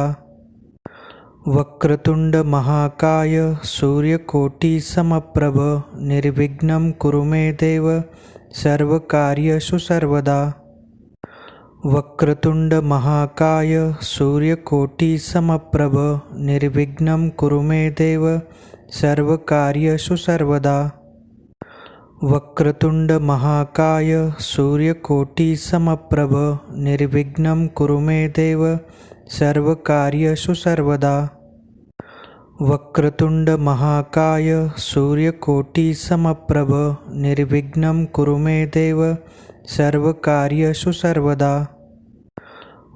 वक्रतुंड महाकाय सूर्यकोटि समप्रभ निर्विघ्नं कुरु मे देव सर्वकार्येषु सर्वदा। वक्रतुंड महाकाय सूर्यकोटि समप्रभ निर्विघ्नं कुरु मे देव सर्वकार्येषु सर्वदा। वक्रतुंड महाकाय सूर्यकोटि समप्रभ निर्विघ्नं कुरु मे देव सर्वकार्येषु सर्वदा। वक्रतुंड महाकाय सूर्यकोटि समप्रभ निर्विघ्नं कुरु मे देव सर्वकार्येषु सर्वदा।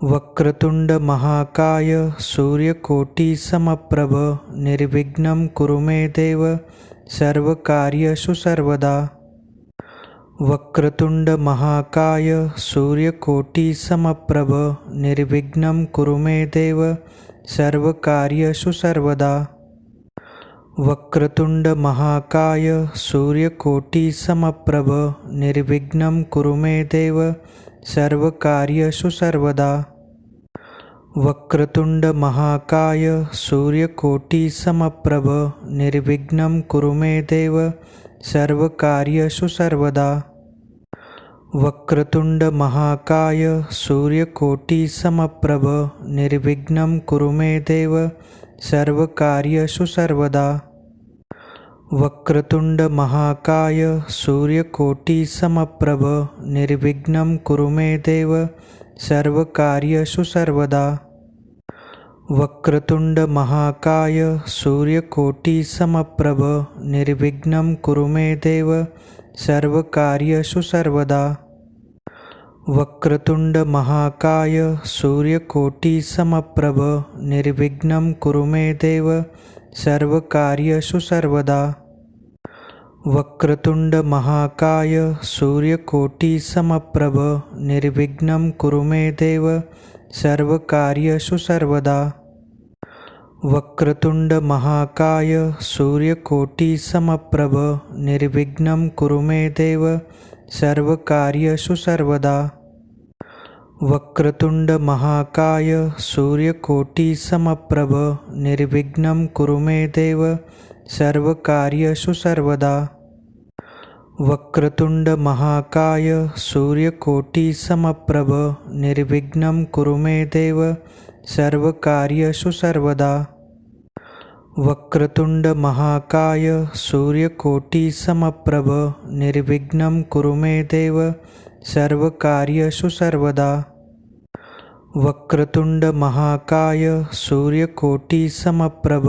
वक्रतुंड महाकाय सूर्यकोटि समप्रभ निर्विघ्नं कुरु मे देव सर्वकार्येषु सर्वदा। वक्रतुंड महाकाय सूर्यकोटि समप्रभ निर्विघ्नं कुरु मे देव सर्वकार्येषु सर्वदा। वक्रतुंड महाकाय सूर्यकोटि समप्रभ निर्विघ्नं कुरु मे देव सर्वकार्येषु सर्वदा। वक्रतुंड महाकाय सूर्यकोटि समप्रभ निर्विघ्नं कुरु मे देव सर्वकार्येषु सर्वदा। वक्रतुंड महाकाय सूर्यकोटि समप्रभ निर्विघ्नं कुरु मे देव सर्वकार्येषु सर्वदा। वक्रतुंड महाकाय सूर्यकोटि समप्रभ निर्विघ्नं कुरु मे देव सर्वकार्येषु सर्वदा। वक्रतुंड महाकाय सूर्यकोटि समप्रभ निर्विघ्नं कुरु मे देव सर्वकार्येषु सर्वदा। वक्रतुंड महाकाय सूर्यकोटि समप्रभ निर्विघ्नं कुरु मे देव सर्वकार्येषु सर्वदा। वक्रतुंड महाकाय सूर्यकोटि समप्रभ निर्विघ्नं कुरु मे देव सर्वकार्येषु सर्वदा। वक्रतुंड महाकाय सूर्यकोटि समप्रभ निर्विघ्नं कुरु मे देव सर्वकार्येषु सर्वदा। वक्रतुंड महाकाय सूर्यकोटि समप्रभ निर्विघ्नं कुरु मे देव सर्वकार्येषु सर्वदा। वक्रतुंड महाकाय सूर्यकोटि समप्रभ निर्विघ्नं कुरु मे देव सर्वकार्येषु सर्वदा। वक्रतुंड महाकाय सूर्यकोटि समप्रभ निर्विघ्नं कुरु मे देव सर्वकार्येषु सर्वदा। वक्रतुंड महाकाय सूर्यकोटि समप्रभ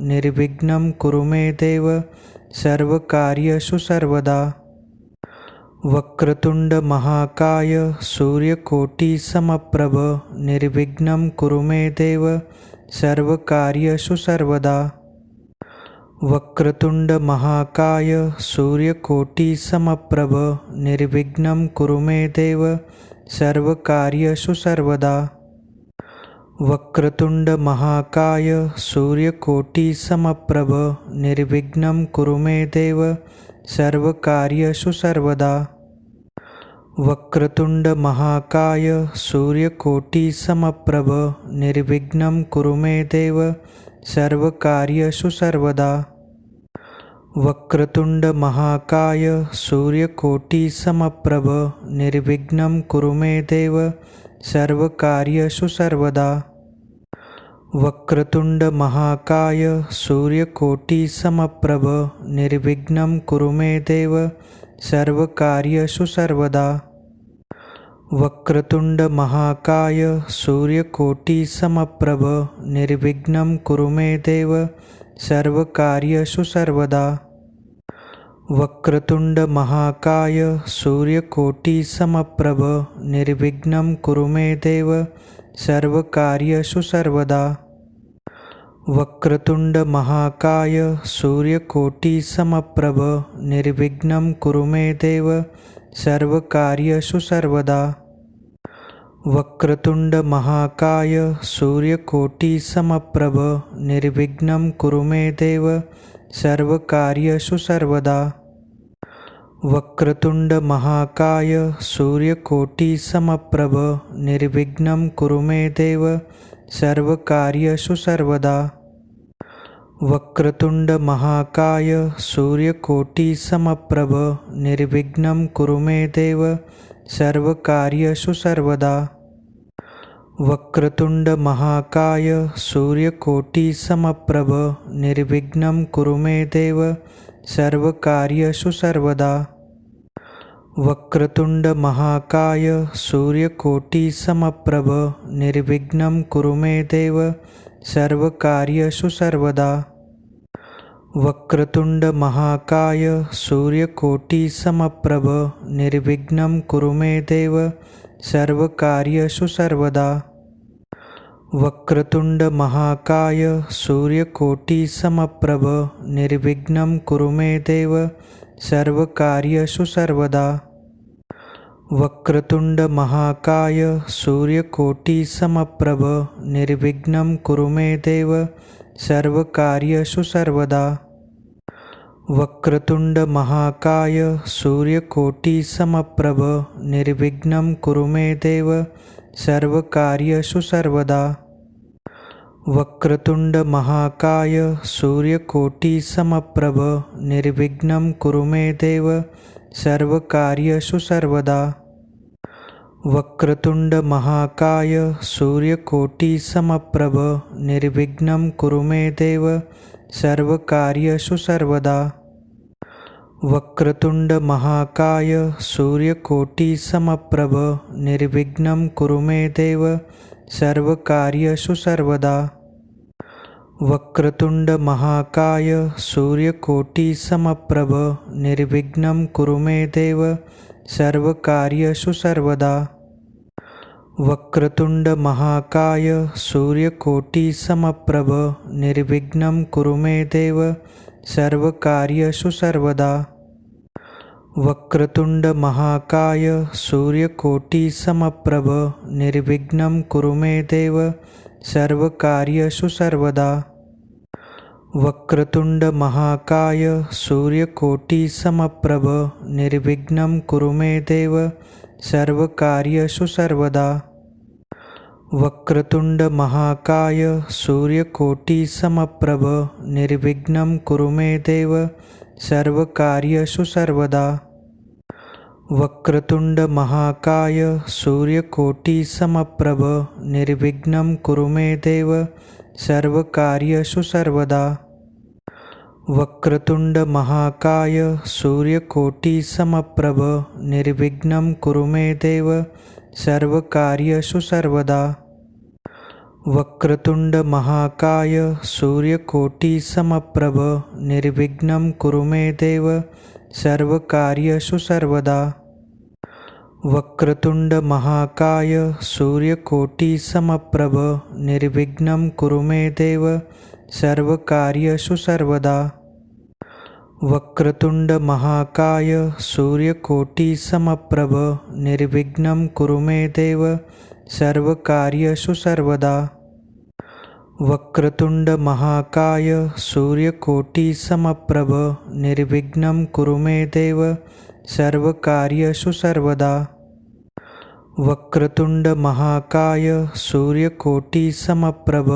निर्विघ्नं कुरु मे देव सर्वकार्येषु सर्वदा। वक्रतुंड महाकाय सूर्यकोटि समप्रभ निर्विघ्नं कुरु मे देव सर्वकार्येषु सर्वदा। वक्रतुंड महाकाय सूर्यकोटि समप्रभ निर्विघ्नं कुरु मे देव सर्वकार्येषु सर्वदा। वक्रतुंड महाकाय सूर्यकोटि समप्रभ निर्विघ्नं कुरु मे देव सर्वकार्येषु सर्वदा। वक्रतुंड महाकाय सूर्यकोटि समप्रभ निर्विघ्नं कुरु मे देव सर्वकार्येषु सर्वदा। वक्रतुंड महाकाय सूर्यकोटि समप्रभ निर्विघ्नं कुरु मे देव सर्वकार्येषु सर्वदा। वक्रतुंड महाकाय सूर्यकोटि समप्रभ निर्विघ्नं कुरु मे देव सर्वकार्येषु सर्वदा। वक्रतुंड महाकाय सूर्यकोटि समप्रभ निर्विघ्नं कुरु मे देव सर्वकार्येषु सर्वदा। वक्रतुंड महाकाय सूर्यकोटि समप्रभ निर्विघ्नं कुरु मे देव सर्वकार्येषु सर्वदा। वक्रतुंड महाकाय सूर्यकोटि समप्रभ निर्विघ्नं कुरु मे देव सर्वकार्येषु सर्वदा। वक्रतुंड महाकाय सूर्यकोटि समप्रभ निर्विघ्नं कुरु मे देव सर्वकार्येषु सर्वदा। वक्रतुंड महाकाय सूर्यकोटि समप्रभ निर्विघ्नं कुरु मे देव सर्वकार्येषु सर्वदा। वक्रतुंड महाकाय सूर्यकोटि समप्रभ निर्विघ्नं कुरु मे देव सर्वकार्येषु सर्वदा। वक्रतुंड महाकाय सूर्यकोटि समप्रभ निर्विघ्नं कुरु मे देव सर्वकार्येषु सर्वदा। वक्रतुंड महाकाय सूर्यकोटि समप्रभ निर्विघ्नं कुरु मे देव सर्वकार्येषु सर्वदा। वक्रतुंड महाकाय सूर्यकोटि समप्रभ निर्विघ्नं कुरु मे देव सर्वकार्येषु सर्वदा। वक्रतुंड महाकाय सूर्यकोटि समप्रभ निर्विघ्नं कुरु मे देव सर्वकार्येषु सर्वदा। वक्रतुंड महाकाय सूर्यकोटि समप्रभ निर्विघ्नं कुरु मे देव सर्वकार्येषु सर्वदा। वक्रतुंड महाकाय सूर्यकोटि समप्रभ निर्विघ्नं कुरु मे देव सर्वकार्येषु सर्वदा। वक्रतुंड महाकाय सूर्यकोटि समप्रभ निर्विघ्नं कुरु मे देव सर्वकार्येषु सर्वदा। वक्रतुंड महाकाय सूर्यकोटि समप्रभ निर्विघ्नं कुरु मे देव सर्वकार्येषु सर्वदा। वक्रतुंड महाकाय सूर्यकोटि समप्रभ निर्विघ्नं कुरु मे देव सर्वकार्येषु सर्वदा। वक्रतुंड महाकाय सूर्यकोटि समप्रभ निर्विघ्नं कुरु मे देव सर्वकार्येषु सर्वदा। वक्रतुंड महाकाय सूर्यकोटि समप्रभ निर्विघ्नं कुरु मे देव सर्वकार्येषु सर्वदा। वक्रतुंड महाकाय सूर्यकोटि समप्रभ निर्विघ्नं कुरु मे देव सर्वकार्येषु सर्वदा। वक्रतुंड महाकाय सूर्यकोटि समप्रभ निर्विघ्नं कुरु मे देव सर्वकार्येषु सर्वदा। वक्रतुंड महाकाय सूर्यकोटि समप्रभ निर्विघ्नं कुरु मे देव सर्वकार्येषु सर्वदा। वक्रतुंड महाकाय सूर्यकोटि समप्रभ निर्विघ्नं कुरु मे देव सर्वकार्येषु सर्वदा। वक्रतुंड महाकाय सूर्यकोटि समप्रभ निर्विघ्नं कुरु मे देव सर्वकार्येषु सर्वदा। वक्रतुंड महाकाय सूर्यकोटि समप्रभ निर्विघ्नं कुरु मे देव सर्वकार्येषु सर्वदा। वक्रतुंड महाकाय सूर्यकोटि समप्रभ निर्विघ्नं कुरु मे देव सर्वकार्येषु सर्वदा। वक्रतुंड महाकाय सूर्यकोटि समप्रभ निर्विघ्नं कुरु मे देव सर्वकार्येषु सर्वदा। वक्रतुंड महाकाय सूर्यकोटि समप्रभ निर्विघ्नं कुरु मे देव सर्वकार्येषु सर्वदा। वक्रतुंड महाकाय सूर्यकोटि समप्रभ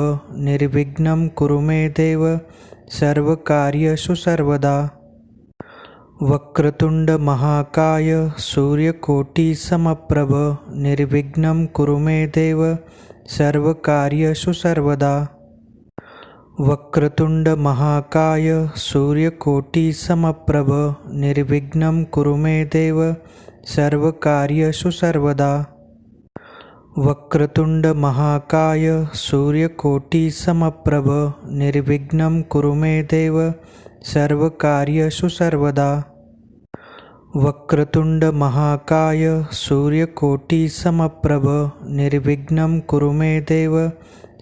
निर्विघ्नं कुरु मे देव सर्वकार्येषु सर्वदा। वक्रतुंड महाकाय सूर्यकोटि समप्रभ निर्विघ्नं कुरु मे देव सर्वकार्येषु सर्वदा। वक्रतुंड महाकाय सूर्यकोटि समप्रभ निर्विघ्नं कुरु मे देव सर्वकार्येषु सर्वदा। वक्रतुंड महाकाय सूर्यकोटि समप्रभ निर्विघ्नं कुरु मे देव सर्वकार्येषु सर्वदा। वक्रतुंड महाकाय सूर्यकोटि समप्रभ निर्विघ्नं कुरु मे देव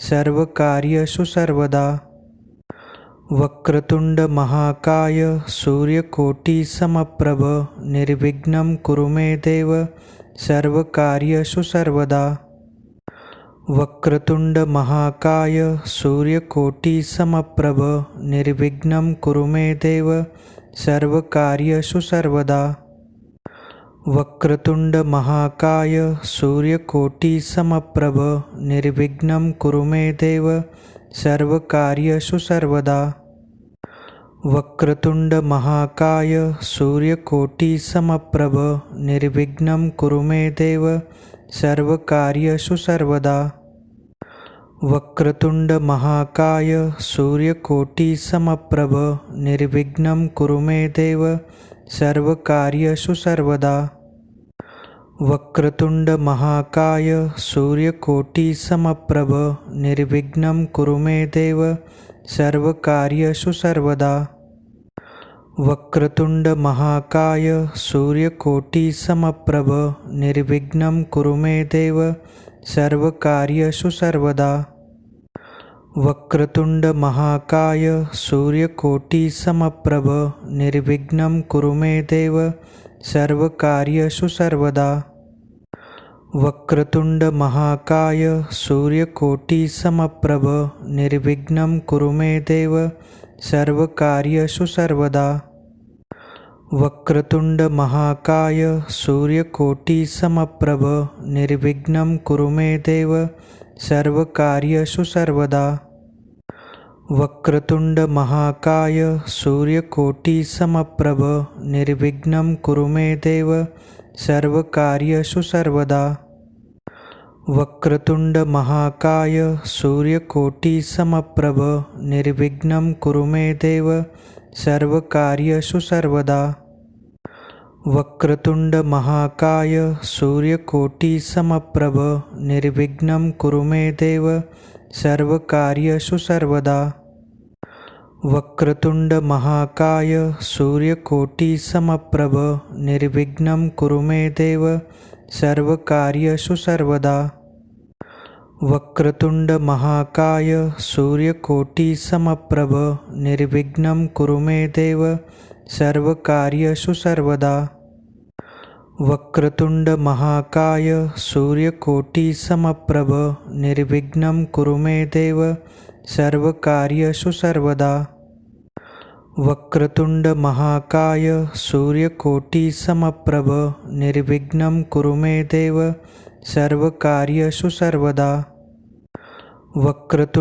सर्वकार्येषु सर्वदा। वक्रतुंड महाकाय सूर्यकोटि समप्रभ निर्विघ्नं कुरु मे देव सर्वकार्येषु सर्वदा। वक्रतुंड महाकाय सूर्यकोटि समप्रभ निर्विघ्नं कुरु मे देव सर्वकार्येषु सर्वदा। वक्रतुंड महाकाय सूर्यकोटि समप्रभ निर्विघ्नं कुरु मे देव सर्वकार्येषु सर्वदा। वक्रतुंड महाकाय सूर्यकोटि समप्रभ निर्विघ्नं कुरु मे देव सर्वकार्येषु सर्वदा। वक्रतुंड महाकाय सूर्यकोटि समप्रभ निर्विघ्नं कुरु मे देव सर्वकार्येषु सर्वदा। वक्रतुंड महाकाय सूर्यकोटि समप्रभ निर्विघ्नं कुरु मे देव सर्वकार्येषु सर्वदा। वक्रतुंड महाकाय सूर्यकोटि समप्रभ निर्विघ्नं कुरु मे देव सर्वकार्येषु सर्वदा। वक्रतुंड महाकाय सूर्यकोटि समप्रभ निर्विघ्नं कुरु मे देव सर्वकार्येषु सर्वदा। वक्रतुंड महाकाय सूर्यकोटि समप्रभ निर्विघ्नं कुरु मे देव सर्वकार्येषु सर्वदा। वक्रतुंड महाकाय सूर्यकोटि समप्रभ निर्विघ्नं कुरु मे देव सर्वकार्येषु सर्वदा। वक्रतुंड महाकाय सूर्यकोटि समप्रभ निर्विघ्नं कुरु मे देव सर्वकार्येषु सर्वदा। वक्रतुंड महाकाय सूर्यकोटि समप्रभ निर्विघ्नं कुरु मे देव सर्वकार्येषु सर्वदा। वक्रतुंड महाकाय सूर्यकोटि समप्रभ निर्विघ्नं कुरु मे देव सर्वकार्येषु सर्वदा। वक्रतुंड महाकाय सूर्यकोटि समप्रभ निर्विघ्नं कुरु मे देव सर्वकार्येषु सर्वदा। वक्रतुंड महाकाय सूर्यकोटि समप्रभ निर्विघ्नं कुरु मे देव सर्वकार्येषु सर्वदा। वक्रतुंड महाकाय सूर्यकोटि समप्रभ निर्विघ्नं कुरु मे देव सर्वकार्येषु सर्वदा। वक्रतुंड महाकाय सूर्यकोटि समप्रभ निर्विघ्नं कुरु मे देव सर्वकार्येषु सर्वदा। वक्रतुंड